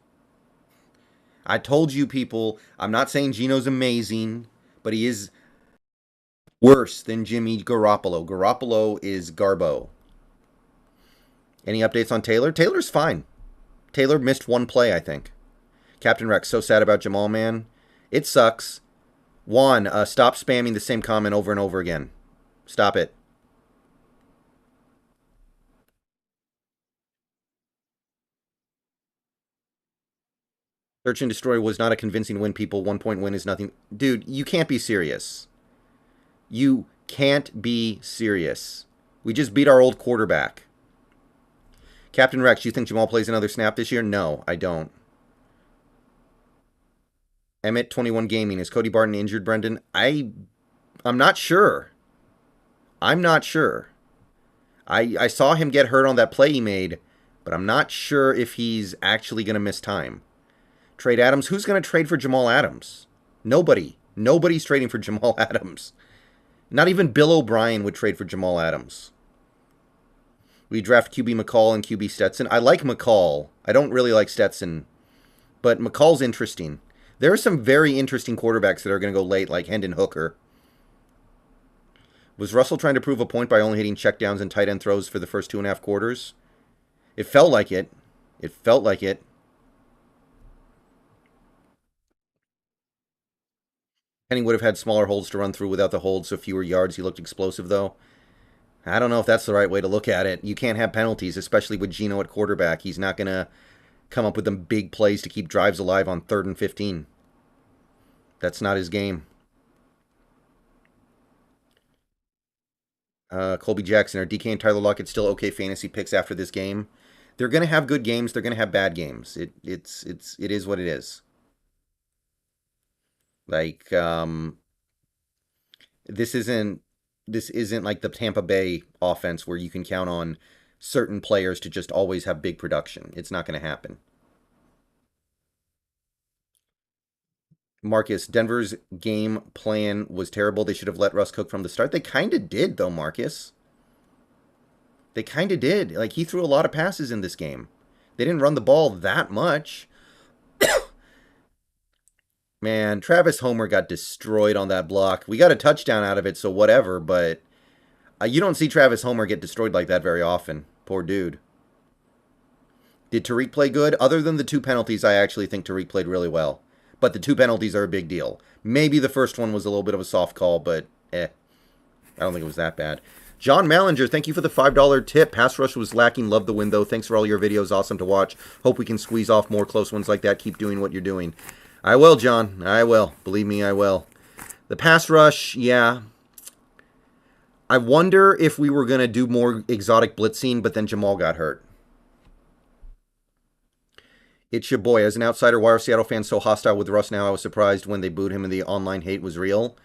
I told you people, I'm not saying Geno's amazing, but he is worse than Jimmy Garoppolo. Garoppolo is Garbo. Any updates on Taylor? Taylor's fine. Taylor missed one play, I think. Captain Rex, so sad about Jamal, man. It sucks. Juan, stop spamming the same comment over and over again. Stop it. Search and Destroy was not a convincing win, people. 1 point win is nothing. Dude, you can't be serious. You can't be serious. We just beat our old quarterback. Captain Rex, you think Jamal plays another snap this year? No, I don't. Emmett 21 Gaming, is Cody Barton injured, Brendan? I'm not sure. I'm not sure. I saw him get hurt on that play he made, but I'm not sure if he's actually going to miss time. Trade Adams. Who's going to trade for Jamal Adams? Nobody. Nobody's trading for Jamal Adams. Not even Bill O'Brien would trade for Jamal Adams. We draft QB McCall and QB Stetson. I like McCall. I don't really like Stetson. But McCall's interesting. There are some very interesting quarterbacks that are going to go late, like Hendon Hooker. Was Russell trying to prove a point by only hitting checkdowns and tight end throws for the first 2.5 quarters? It felt like it. It felt like it. Henning would have had smaller holes to run through without the hold, so fewer yards. He looked explosive, though. I don't know if that's the right way to look at it. You can't have penalties, especially with Geno at quarterback. He's not going to come up with them big plays to keep drives alive on 3rd and 15. That's not his game. Colby Jackson, are DK and Tyler Lockett still okay fantasy picks after this game? They're going to have good games. They're going to have bad games. It is what it is. Like, this isn't like the Tampa Bay offense where you can count on certain players to just always have big production. It's not going to happen. Marcus, Denver's game plan was terrible. They should have let Russ cook from the start. They kind of did, though, Marcus. They kind of did. Like, he threw a lot of passes in this game. They didn't run the ball that much. Man, Travis Homer got destroyed on that block. We got a touchdown out of it, so whatever, but you don't see Travis Homer get destroyed like that very often. Poor dude. Did Tariq play good? Other than the 2 penalties, I actually think Tariq played really well. But the 2 penalties are a big deal. Maybe the first one was a little bit of a soft call, but I don't think it was that bad. John Mallinger, thank you for the $5 tip. Pass rush was lacking. Love the win, though. Thanks for all your videos. Awesome to watch. Hope we can squeeze off more close ones like that. Keep doing what you're doing. I will, John. I will. Believe me, I will. The pass rush, yeah. I wonder if we were going to do more exotic blitzing, but then Jamal got hurt. It's your boy. As an outsider, why are Seattle fans so hostile with Russ now? I was surprised when they booed him and the online hate was real.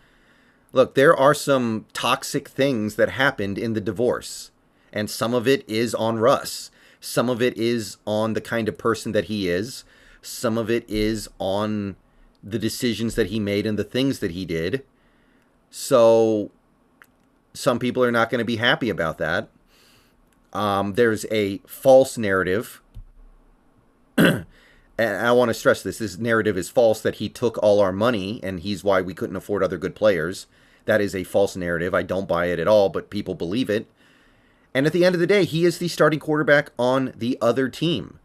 Look, there are some toxic things that happened in the divorce. And some of it is on Russ. Some of it is on the kind of person that he is. Some of it is on the decisions that he made and the things that he did. So some people are not going to be happy about that. There's a false narrative. And I want to stress this. This narrative is false that he took all our money and he's why we couldn't afford other good players. That is a false narrative. I don't buy it at all, but people believe it. And at the end of the day, he is the starting quarterback on the other team.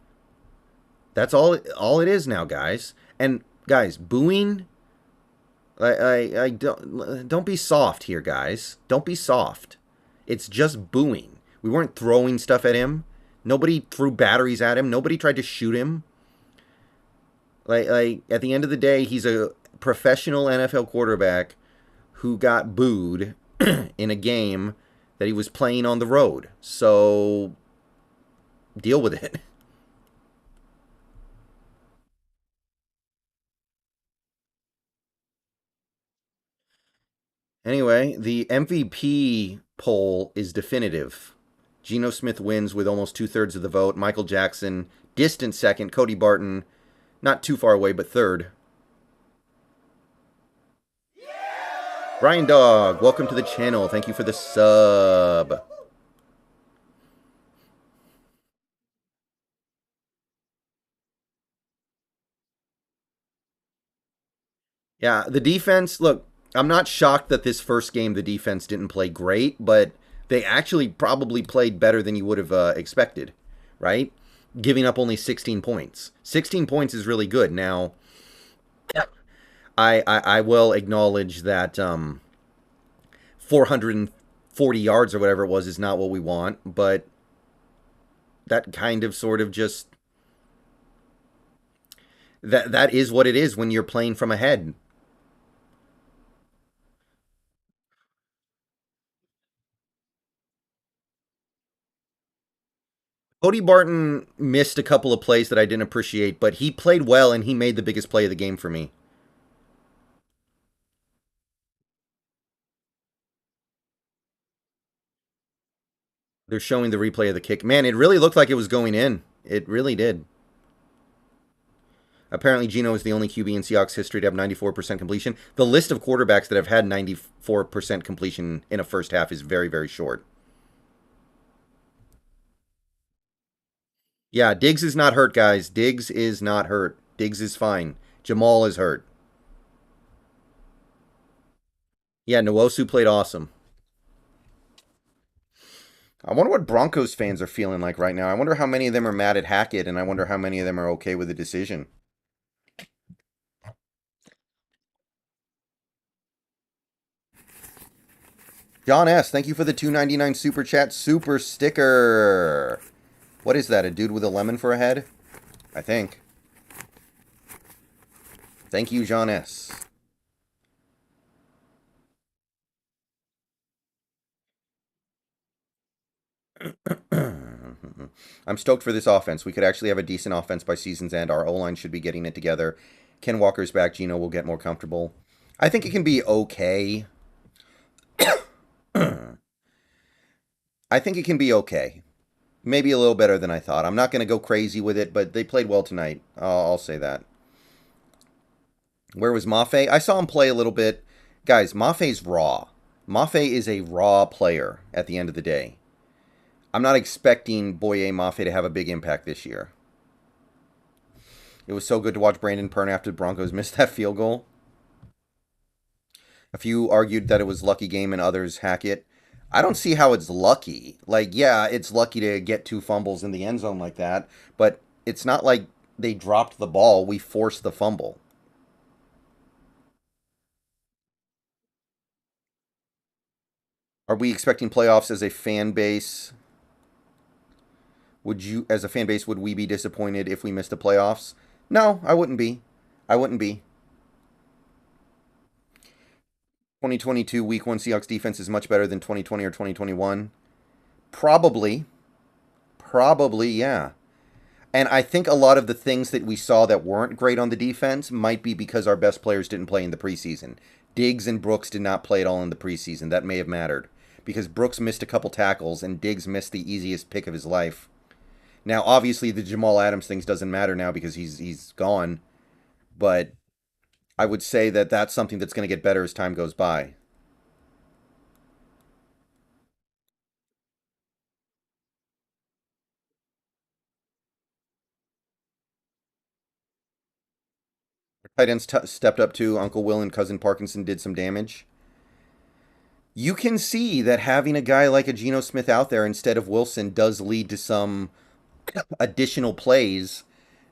That's all it is now, guys. And guys, booing, I don't be soft here, guys. Don't be soft. It's just booing. We weren't throwing stuff at him. Nobody threw batteries at him. Nobody tried to shoot him. Like at the end of the day, he's a professional NFL quarterback who got booed in a game that he was playing on the road. So deal with it. Anyway, the MVP poll is definitive. Geno Smith wins with almost 2/3 of the vote. Michael Jackson, distant second. Cody Barton, not too far away, but third. Brian Dog, welcome to the channel. Thank you for the sub. Yeah, the defense, look, I'm not shocked that this first game the defense didn't play great, but they actually probably played better than you would have expected, right? Giving up only 16 points. 16 points is really good. Now, I will acknowledge that 440 yards or whatever it was is not what we want, but that kind of sort of just that is what it is when you're playing from ahead. Cody Barton missed a couple of plays that I didn't appreciate, but he played well and he made the biggest play of the game for me. They're showing the replay of the kick. Man, it really looked like it was going in. It really did. Apparently, Geno is the only QB in Seahawks history to have 94% completion. The list of quarterbacks that have had 94% completion in a first half is very, very short. Yeah, Diggs is not hurt, guys. Diggs is not hurt. Diggs is fine. Jamal is hurt. Yeah, Nwosu played awesome. I wonder what Broncos fans are feeling like right now. I wonder how many of them are mad at Hackett, and I wonder how many of them are okay with the decision. John S., thank you for the 2.99 super chat super sticker. What is that? A dude with a lemon for a head? I think. Thank you, John S. I'm stoked for this offense. We could actually have a decent offense by season's end. Our O-line should be getting it together. Ken Walker's back. Geno will get more comfortable. I think it can be okay. I think it can be okay. Maybe a little better than I thought. I'm not going to go crazy with it, but they played well tonight. I'll say that. Where was Mafe? I saw him play a little bit. Guys, Mafe's raw. Mafe is a raw player at the end of the day. I'm not expecting Boye Mafe to have a big impact this year. It was so good to watch Brandon Pern after the Broncos missed that field goal. A few argued that it was lucky game and others hack it. I don't see how it's lucky. Like, yeah, it's lucky to get two fumbles in the end zone like that, but it's not like they dropped the ball. We forced the fumble. Are we expecting playoffs as a fan base? Would you, as a fan base, would we be disappointed if we missed the playoffs? No, I wouldn't be. I wouldn't be. 2022 Week 1 Seahawks defense is much better than 2020 or 2021. Probably. Probably, yeah. And I think a lot of the things that we saw that weren't great on the defense might be because our best players didn't play in the preseason. Diggs and Brooks did not play at all in the preseason. That may have mattered. Because Brooks missed a couple tackles and Diggs missed the easiest pick of his life. Now, obviously, the Jamal Adams things doesn't matter now because he's gone. But I would say that that's something that's going to get better as time goes by. Tight ends stepped up too. Uncle Will and Cousin Parkinson did some damage. You can see that having a guy like a Geno Smith out there instead of Wilson does lead to some additional plays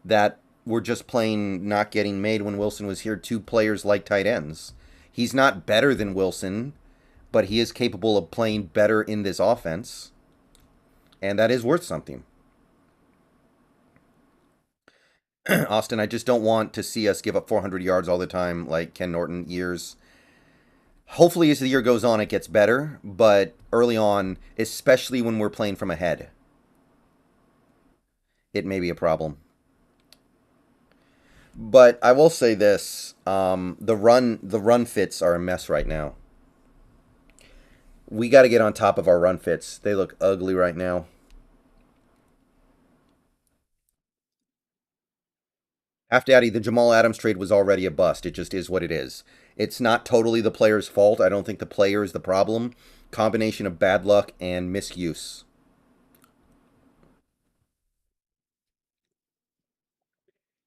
that were just plain not getting made when Wilson was here. Two players like tight ends. He's not better than Wilson, but he is capable of playing better in this offense, and that is worth something. Austin, I just don't want to see us give up 400 yards all the time like Ken Norton years. Hopefully, as the year goes on, it gets better, but early on, especially when we're playing from ahead, it may be a problem. But I will say this: the run fits are a mess right now. We got to get on top of our run fits. They look ugly right now. Half Daddy, the Jamal Adams trade was already a bust. It just is what it is. It's not totally the player's fault. I don't think the player is the problem. Combination of bad luck and misuse.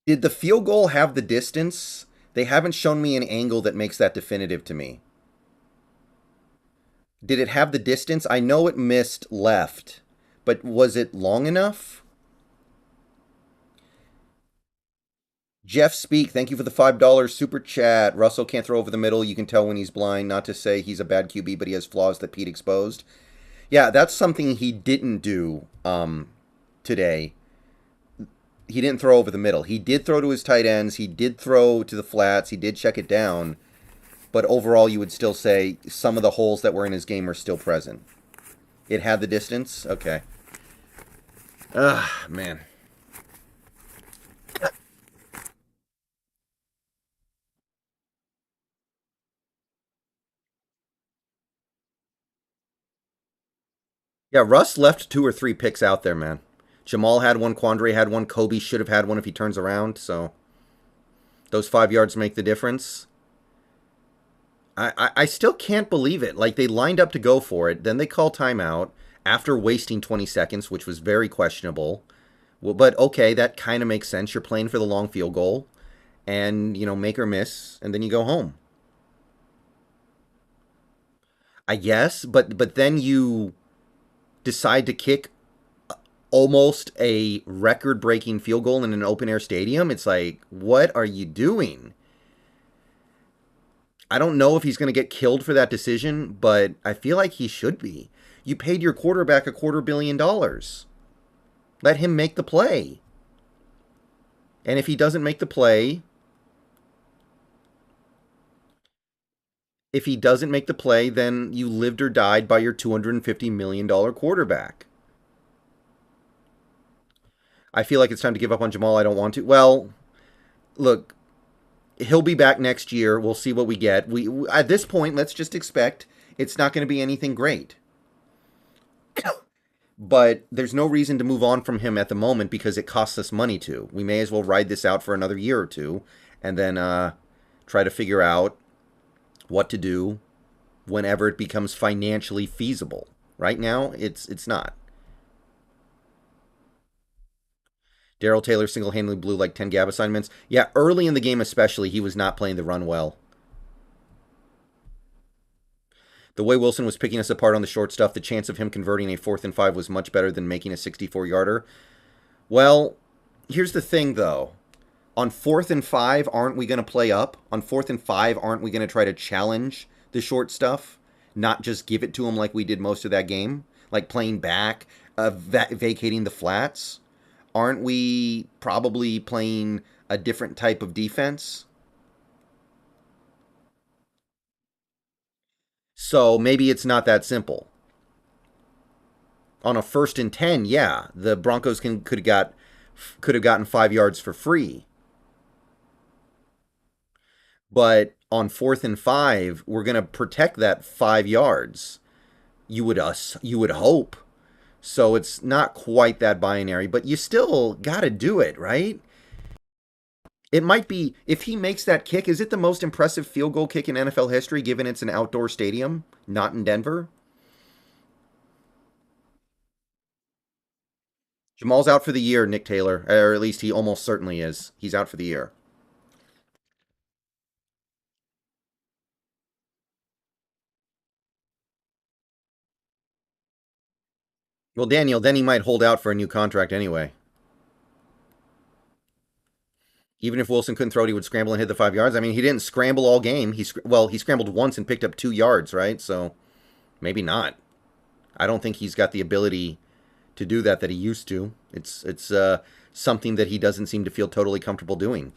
Did the field goal have the distance? They haven't shown me an angle that makes that definitive to me. Did it have the distance? I know it missed left, but was it long enough? Jeff Speak, thank you for the $5 super chat. Russell can't throw over the middle. You can tell when he's blind. Not to say he's a bad QB, but he has flaws that Pete exposed. Yeah, that's something he didn't do today. He didn't throw over the middle. He did throw to his tight ends. He did throw to the flats. He did check it down. But overall, you would still say some of the holes that were in his game are still present. It had the distance? Okay. Man. Yeah, Russ left 2 or 3 picks out there, man. Jamal had one, Quandre had one, Kobe should have had one if he turns around, so those 5 yards make the difference. I still can't believe it. Like, they lined up to go for it, then they call timeout after wasting 20 seconds, which was very questionable. Well, but okay, that kind of makes sense. You're playing for the long field goal, and, make or miss, and then you go home. I guess, but then you decide to kick almost a record-breaking field goal in an open-air stadium. It's like, what are you doing? I don't know if he's going to get killed for that decision, but I feel like he should be. You paid your quarterback $250 million. Let him make the play. And if he doesn't make the play, then you lived or died by your $250 million quarterback. I feel like it's time to give up on Jamal. I don't want to. Well, look, he'll be back next year. We'll see what we get. We at this point, let's just expect it's not going to be anything great. But there's no reason to move on from him at the moment because it costs us money to. We may as well ride this out for another year or two and then try to figure out what to do whenever it becomes financially feasible. Right now, it's not. Daryl Taylor single-handedly blew like 10 gap assignments. Yeah, early in the game especially, he was not playing the run well. The way Wilson was picking us apart on the short stuff, the chance of him converting a 4th and 5 was much better than making a 64-yarder. Well, here's the thing, though. On 4th and 5, aren't we going to play up? On 4th and 5, aren't we going to try to challenge the short stuff? Not just give it to him like we did most of that game? Like playing back, vacating the flats? Aren't we probably playing a different type of defense? So maybe it's not that simple. On a 1st and 10, yeah, the Broncos could have gotten 5 yards for free. But on 4th and 5, we're gonna protect that 5 yards. You would hope. So it's not quite that binary, but you still gotta do it, right? It might be if he makes that kick. Is it the most impressive field goal kick in NFL history, given it's an outdoor stadium, not in Denver? Jamal's out for the year, Nick Taylor, or at least he almost certainly is. He's out for the year. Well, Daniel, then he might hold out for a new contract anyway. Even if Wilson couldn't throw it, he would scramble and hit the 5 yards. I mean, he didn't scramble all game. He scrambled once and picked up 2 yards, right? So maybe not. I don't think he's got the ability to do that he used to. It's something that he doesn't seem to feel totally comfortable doing.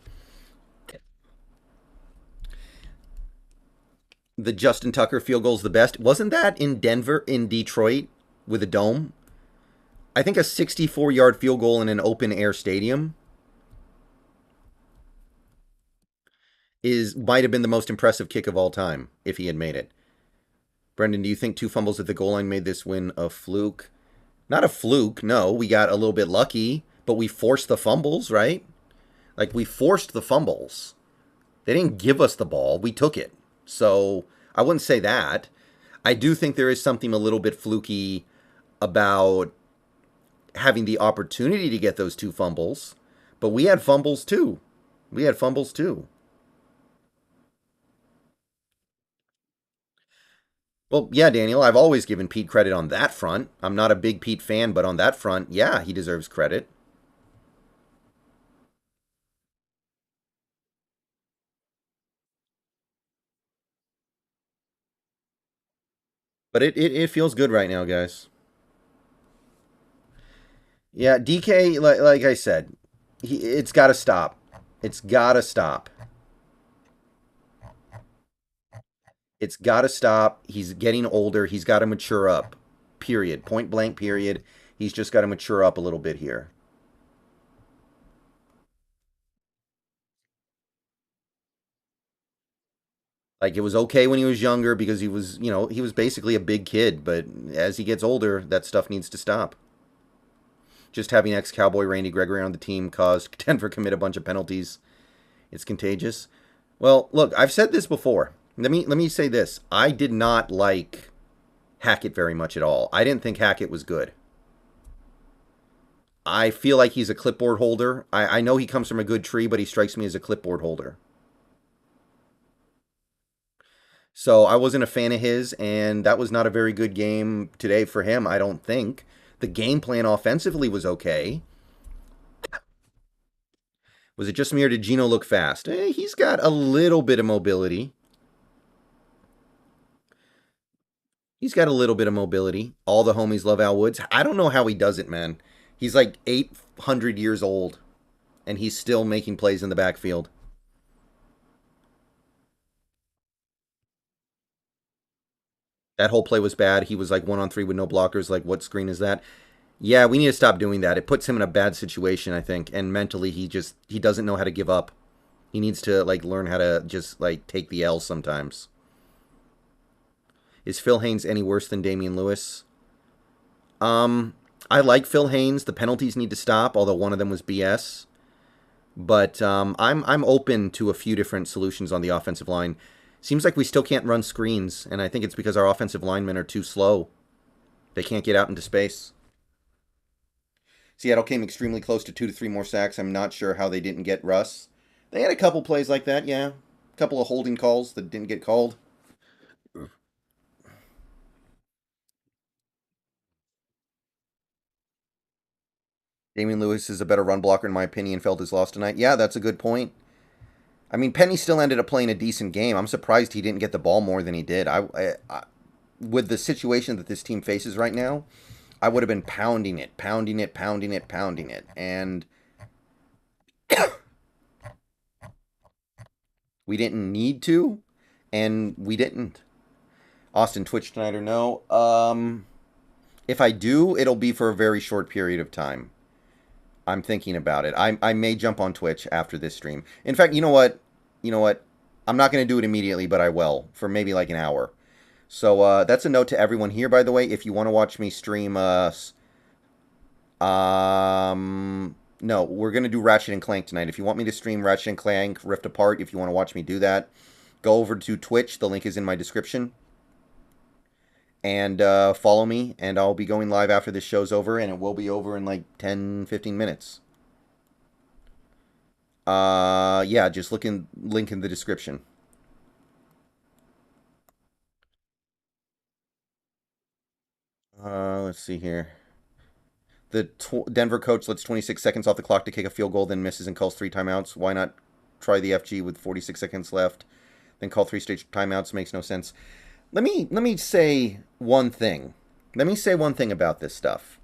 The Justin Tucker field goal's the best. Wasn't that in Detroit with a dome? I think a 64-yard field goal in an open air stadium is might have been the most impressive kick of all time if he had made it. Brendan, do you think 2 fumbles at the goal line made this win a fluke? Not a fluke, no. We got a little bit lucky, but we forced the fumbles, right? Like, we forced the fumbles. They didn't give us the ball. We took it. So I wouldn't say that. I do think there is something a little bit fluky about having the opportunity to get those 2 fumbles, but we had fumbles too. We had fumbles too. Well, yeah, Daniel, I've always given Pete credit on that front. I'm not a big Pete fan, but on that front, yeah, he deserves credit. But it feels good right now, guys. Yeah, DK, like I said, it's got to stop. It's got to stop. It's got to stop. He's getting older. He's got to mature up. Period. Point blank, period. He's just got to mature up a little bit here. Like, it was okay when he was younger because he was, he was basically a big kid. But as he gets older, that stuff needs to stop. Just having ex-Cowboy Randy Gregory on the team caused Denver commit a bunch of penalties. It's contagious. Well, look, I've said this before. Let me say this. I did not like Hackett very much at all. I didn't think Hackett was good. I feel like he's a clipboard holder. I know he comes from a good tree, but he strikes me as a clipboard holder. So I wasn't a fan of his, and that was not a very good game today for him, I don't think. The game plan offensively was okay. Was it just me or did Geno look fast? He's got a little bit of mobility. He's got a little bit of mobility. All the homies love Al Woods. I don't know how he does it, man. He's like 800 years old, and he's still making plays in the backfield. That whole play was bad. He was like 1-on-3 with no blockers. Like, what screen is that? Yeah, we need to stop doing that. It puts him in a bad situation, I think. And mentally, he doesn't know how to give up. He needs to like learn how to just like take the L sometimes. Is Phil Haynes any worse than Damian Lewis? I like Phil Haynes. The penalties need to stop, although one of them was BS. But I'm open to a few different solutions on the offensive line. Seems like we still can't run screens, and I think it's because our offensive linemen are too slow. They can't get out into space. Seattle came extremely close to 2 to 3 more sacks. I'm not sure how they didn't get Russ. They had a couple plays like that, yeah. A couple of holding calls that didn't get called. Damian Lewis is a better run blocker, in my opinion. Felt his loss tonight. Yeah, that's a good point. I mean, Penny still ended up playing a decent game. I'm surprised he didn't get the ball more than he did. With the situation that this team faces right now, I would have been pounding it, pounding it, pounding it, pounding it. And we didn't need to, and we didn't. Austin Twitch tonight or no? If I do, it'll be for a very short period of time. I'm thinking about it. I may jump on Twitch after this stream. In fact, you know what? I'm not going to do it immediately, but I will for maybe like an hour. So that's a note to everyone here, by the way. If you want to watch me stream, no, we're going to do Ratchet and Clank tonight. If you want me to stream Ratchet and Clank Rift Apart, if you want to watch me do that, go over to Twitch. The link is in my description. And follow me, and I'll be going live after this show's over, and it will be over in like 10, 15 minutes. Yeah, just link in the description. Let's see here. The Denver coach lets 26 seconds off the clock to kick a field goal, then misses and calls 3 timeouts. Why not try the FG with 46 seconds left, then call 3 straight timeouts? Makes no sense. Let me say one thing. Let me say one thing about this stuff.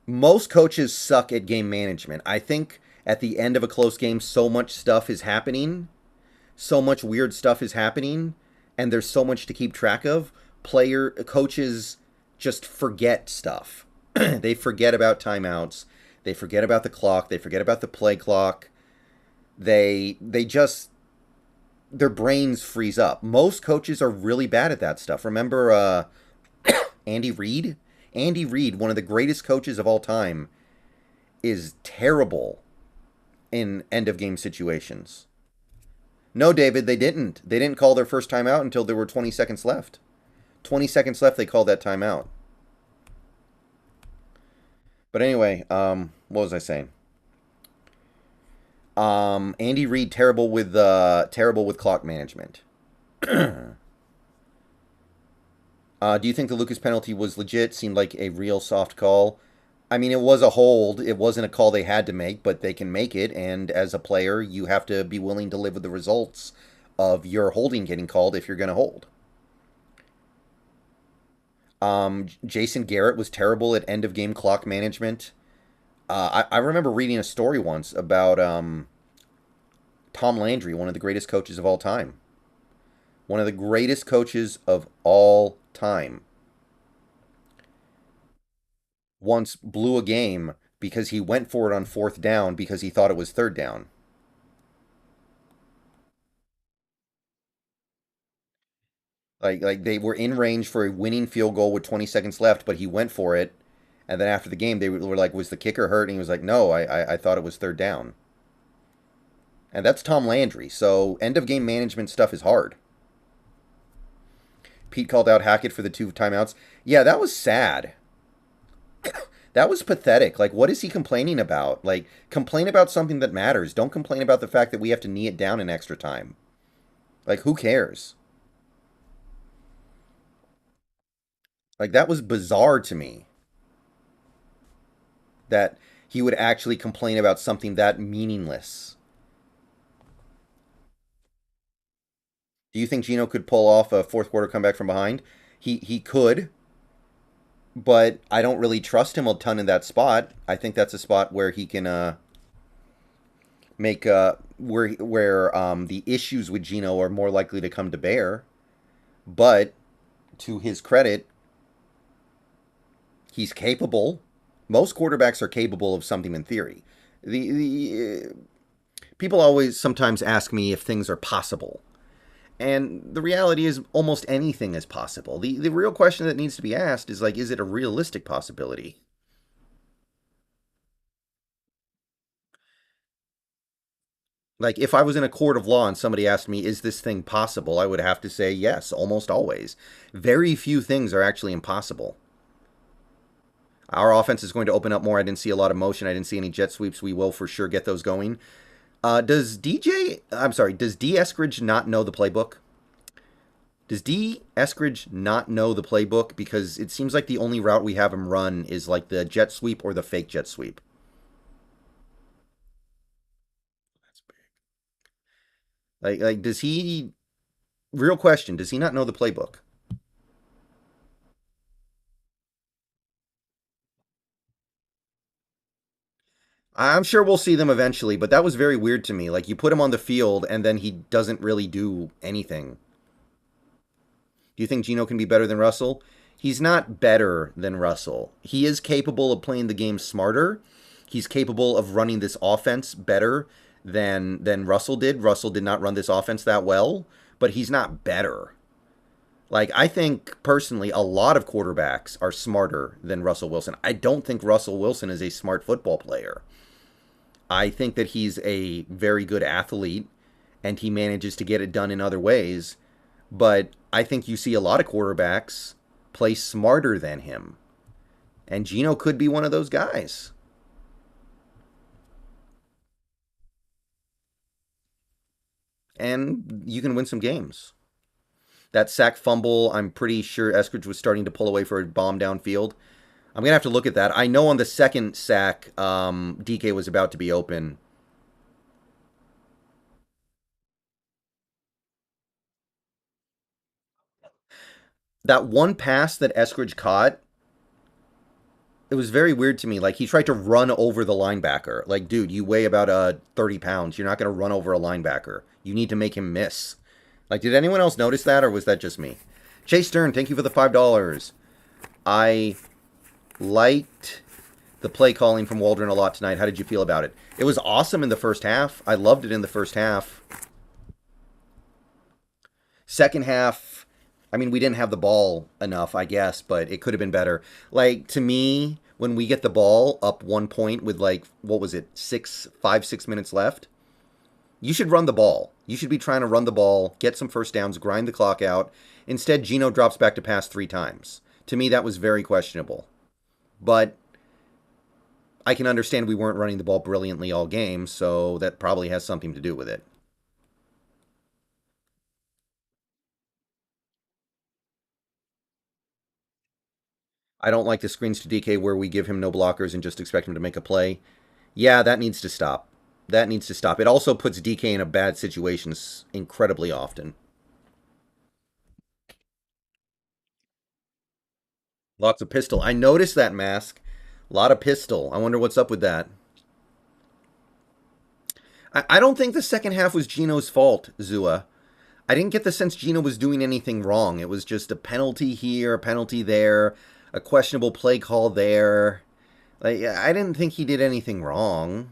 Most coaches suck at game management. I think at the end of a close game, so much stuff is happening, so much weird stuff is happening, and there's so much to keep track of. Coaches just forget stuff. They forget about timeouts. They forget about the clock. They forget about the play clock. They just their brains freeze up. Most coaches are really bad at that stuff. Remember Andy Reid? Andy Reid, one of the greatest coaches of all time, is terrible in end of game situations. No, David, they didn't. They didn't call their first timeout until there were 20 seconds left. 20 seconds left, they called that timeout. But anyway, what was I saying? Andy Reid terrible with clock management. Do you think the Lucas penalty was legit? Seemed like a real soft call. I mean, it was a hold. It wasn't a call they had to make, but they can make it. And as a player, you have to be willing to live with the results of your holding getting called if you're going to hold. Jason Garrett was terrible at end of game clock management. I remember reading a story once about Tom Landry, one of the greatest coaches of all time. One of the greatest coaches of all time. Once blew a game because he went for it on fourth down because he thought it was third down. Like they were in range for a winning field goal with 20 seconds left, but he went for it. And then after the game, they were like, "Was the kicker hurt?" And he was like, "No, I thought it was third down." And that's Tom Landry. So end of game management stuff is hard. Pete called out Hackett for the two timeouts. Yeah, that was sad. That was pathetic. Like, what is he complaining about? Like, complain about something that matters. Don't complain about the fact that we have to knee it down in extra time. Like, who cares? Like, that was bizarre to me that he would actually complain about something that meaningless. Do you think Geno could pull off a fourth quarter comeback from behind? He could, but I don't really trust him a ton in that spot. I think that's a spot where he can make where the issues with Geno are more likely to come to bear. But to his credit, he's capable. Most quarterbacks are capable of something in theory. The people always sometimes ask me if things are possible. And the reality is almost anything is possible. The real question that needs to be asked is like, is it a realistic possibility? Like if I was in a court of law and somebody asked me, is this thing possible? I would have to say yes, almost always. Very few things are actually impossible. Our offense is going to open up more. I didn't see a lot of motion. I didn't see any jet sweeps. We will for sure get those going. Does D. Eskridge not know the playbook? Does D. Eskridge not know the playbook? Because it seems like the only route we have him run is like the jet sweep or the fake jet sweep. Like does he? Real question: does he not know the playbook? I'm sure we'll see them eventually, but that was very weird to me. Like you put him on the field and then he doesn't really do anything. Do you think Geno can be better than Russell? He's not better than Russell. He is capable of playing the game smarter. He's capable of running this offense better than Russell did. Russell did not run this offense that well, but he's not better. Like I think personally a lot of quarterbacks are smarter than Russell Wilson. I don't think Russell Wilson is a smart football player. I think that he's a very good athlete and he manages to get it done in other ways. But I think you see a lot of quarterbacks play smarter than him. And Geno could be one of those guys. And you can win some games. That sack fumble, I'm pretty sure Eskridge was starting to pull away for a bomb downfield. I'm going to have to look at that. I know on the second sack, DK was about to be open. That one pass that Eskridge caught, it was very weird to me. Like he tried to run over the linebacker. Like, dude, you weigh about 30 pounds. You're not going to run over a linebacker. You need to make him miss. Like, did anyone else notice that, or was that just me? Chase Stern, thank you for the $5. I liked the play calling from Waldron a lot tonight. How did you feel about it? It was awesome in the first half. I loved it in the first half. Second half, I mean, we didn't have the ball enough, I guess, but it could have been better. Like, to me, when we get the ball up 1 point with like, what was it, 6 minutes left, you should run the ball. You should be trying to run the ball, get some first downs, grind the clock out. Instead, Geno drops back to pass 3 times. To me, that was very questionable. But I can understand we weren't running the ball brilliantly all game, so that probably has something to do with it. I don't like the screens to DK where we give him no blockers and just expect him to make a play. Yeah, that needs to stop. That needs to stop. It also puts DK in a bad situation incredibly often. Lots of pistol. I noticed that mask. A lot of pistol. I wonder what's up with that. I don't think the second half was Geno's fault, Zua. I didn't get the sense Geno was doing anything wrong. It was just a penalty here, a penalty there, a questionable play call there. Like, I didn't think he did anything wrong.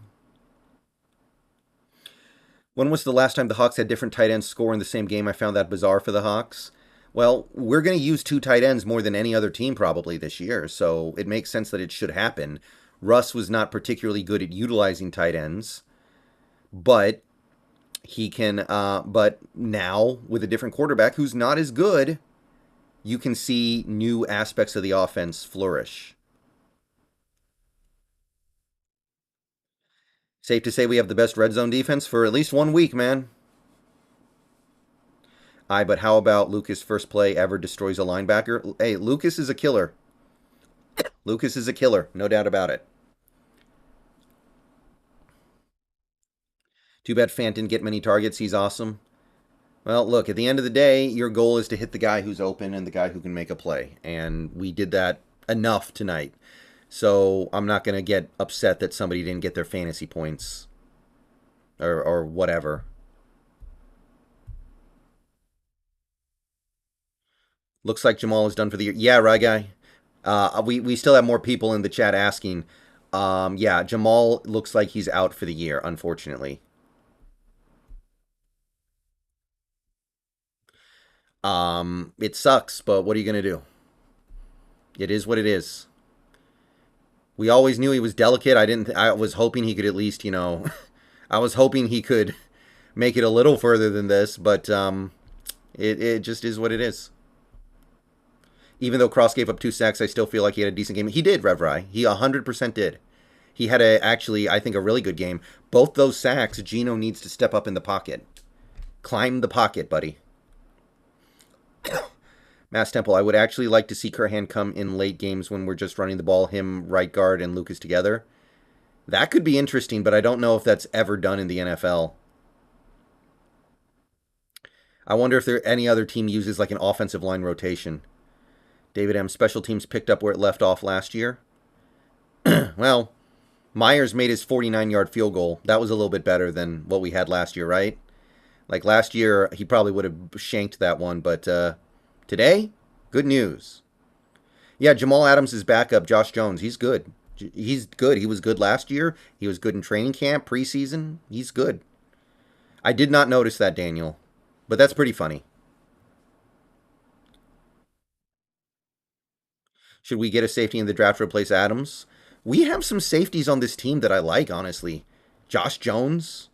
When was the last time the Hawks had different tight ends score in the same game? I found that bizarre for the Hawks. Well, we're going to use two tight ends more than any other team probably this year, so it makes sense that it should happen. Russ was not particularly good at utilizing tight ends, but he can. But now with a different quarterback who's not as good, you can see new aspects of the offense flourish. Safe to say we have the best red zone defense for at least 1 week, man. Aye, but how about Lucas' first play ever destroys a linebacker? Hey, Lucas is a killer. Lucas is a killer, no doubt about it. Too bad Fant didn't get many targets. He's awesome. Well, look, at the end of the day, your goal is to hit the guy who's open and the guy who can make a play. And we did that enough tonight. So I'm not going to get upset that somebody didn't get their fantasy points or whatever. Looks like Jamal is done for the year. Yeah, right, guy. We still have more people in the chat asking. Yeah, Jamal looks like he's out for the year, unfortunately. It sucks, but what are you going to do? It is what it is. We always knew he was delicate. I was hoping he could at least, I was hoping he could make it a little further than this, but it just is what it is. Even though Cross gave up 2 sacks, I still feel like he had a decent game. He did, Revry. He 100% did. He had actually, I think, a really good game. Both those sacks, Geno needs to step up in the pocket. Climb the pocket, buddy. Mass Temple, I would actually like to see Curhan come in late games when we're just running the ball, him, right guard, and Lucas together. That could be interesting, but I don't know if that's ever done in the NFL. I wonder if there any other team uses like an offensive line rotation. David M. Special teams picked up where it left off last year. Well, Myers made his 49-yard field goal. That was a little bit better than what we had last year, right? Like last year, he probably would have shanked that one, but today, good news. Yeah, Jamal Adams is backup. Josh Jones, he's good. He's good. He was good last year. He was good in training camp, preseason. He's good. I did not notice that, Daniel, but that's pretty funny. Should we get a safety in the draft to replace Adams? We have some safeties on this team that I like, honestly. Josh Jones,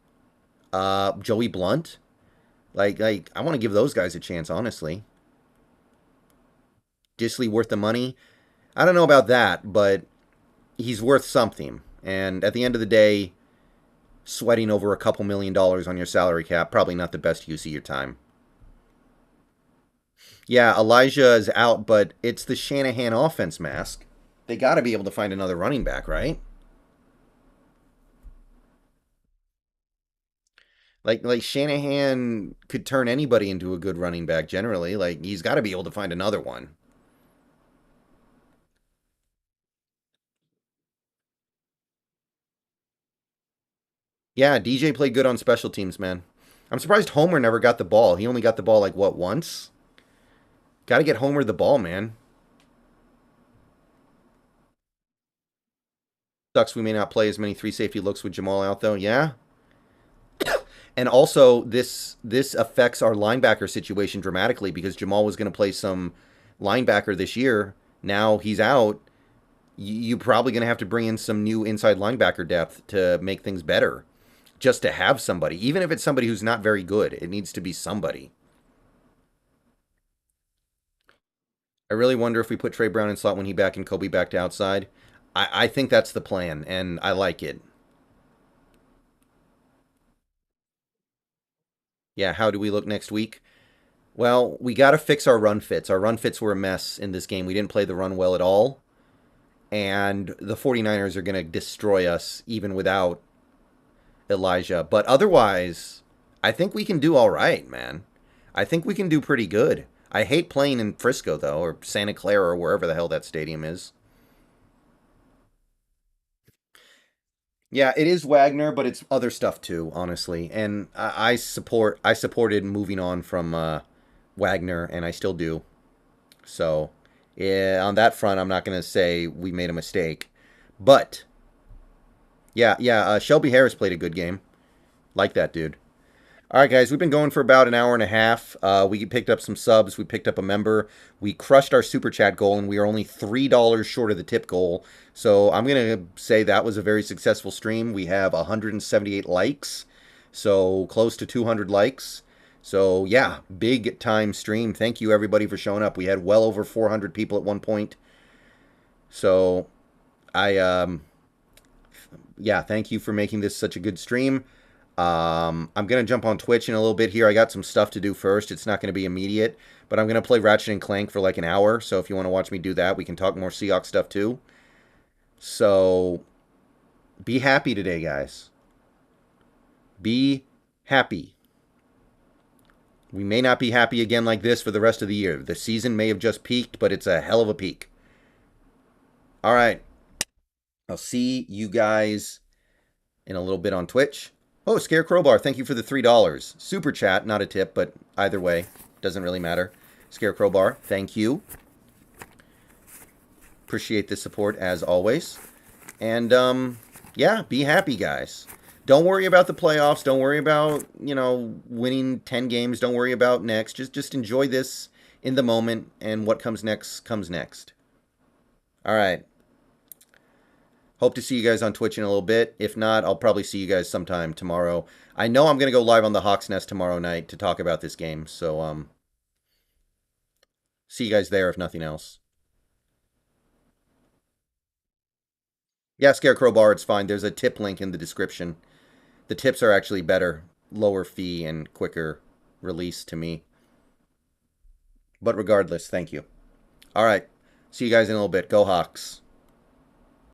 Joey Blunt. Like I want to give those guys a chance, honestly. Disley worth the money? I don't know about that, but he's worth something. And at the end of the day, sweating over a couple $1,000,000 on your salary cap, probably not the best use of your time. Yeah, Elijah is out, but it's the Shanahan offense mask. They got to be able to find another running back, right? Like Shanahan could turn anybody into a good running back generally. Like he's got to be able to find another one. Yeah, DJ played good on special teams, man. I'm surprised Homer never got the ball. He only got the ball like what, once? Got to get Homer the ball, man. Sucks we may not play as many 3 safety looks with Jamal out though. Yeah. And also this affects our linebacker situation dramatically because Jamal was going to play some linebacker this year. Now he's out. You're probably going to have to bring in some new inside linebacker depth to make things better. Just to have somebody, even if it's somebody who's not very good, it needs to be somebody. I really wonder if we put Trey Brown in slot when he back and Kobe back to outside. I think that's the plan, and I like it. Yeah, how do we look next week? Well, we got to fix our run fits. Our run fits were a mess in this game. We didn't play the run well at all. And the 49ers are going to destroy us even without Elijah. But otherwise, I think we can do all right, man. I think we can do pretty good. I hate playing in Frisco, though, or Santa Clara, or wherever the hell that stadium is. Yeah, it is Wagner, but it's other stuff too, honestly. And I supported moving on from Wagner, and I still do. So, yeah, on that front, I'm not going to say we made a mistake. But, Shelby Harris played a good game. Like that, dude. All right, guys, we've been going for about an hour and a half. We picked up some subs. We picked up a member. We crushed our super chat goal, and we are only $3 short of the tip goal. So I'm going to say that was a very successful stream. We have 178 likes, so close to 200 likes. So, yeah, big time stream. Thank you, everybody, for showing up. We had well over 400 people at one point. So, I, yeah, thank you for making this such a good stream. I'm going to jump on Twitch in a little bit here. I got some stuff to do first. It's not going to be immediate, but I'm going to play Ratchet and Clank for like an hour. So if you want to watch me do that, we can talk more Seahawks stuff too. So be happy today, guys. Be happy. We may not be happy again like this for the rest of the year. The season may have just peaked, but it's a hell of a peak. All right. I'll see you guys in a little bit on Twitch. Oh, Scarecrow Bar, thank you for the $3. Super chat, not a tip, but either way, doesn't really matter. Scarecrow Bar, thank you. Appreciate the support as always. And, yeah, be happy, guys. Don't worry about the playoffs. Don't worry about, winning 10 games. Don't worry about next. Just enjoy this in the moment, and what comes next comes next. All right. Hope to see you guys on Twitch in a little bit. If not, I'll probably see you guys sometime tomorrow. I know I'm going to go live on the Hawks Nest tomorrow night to talk about this game. So, see you guys there if nothing else. Yeah, Scarecrow Bar, it's fine. There's a tip link in the description. The tips are actually better. Lower fee and quicker release to me. But regardless, thank you. All right. See you guys in a little bit. Go Hawks.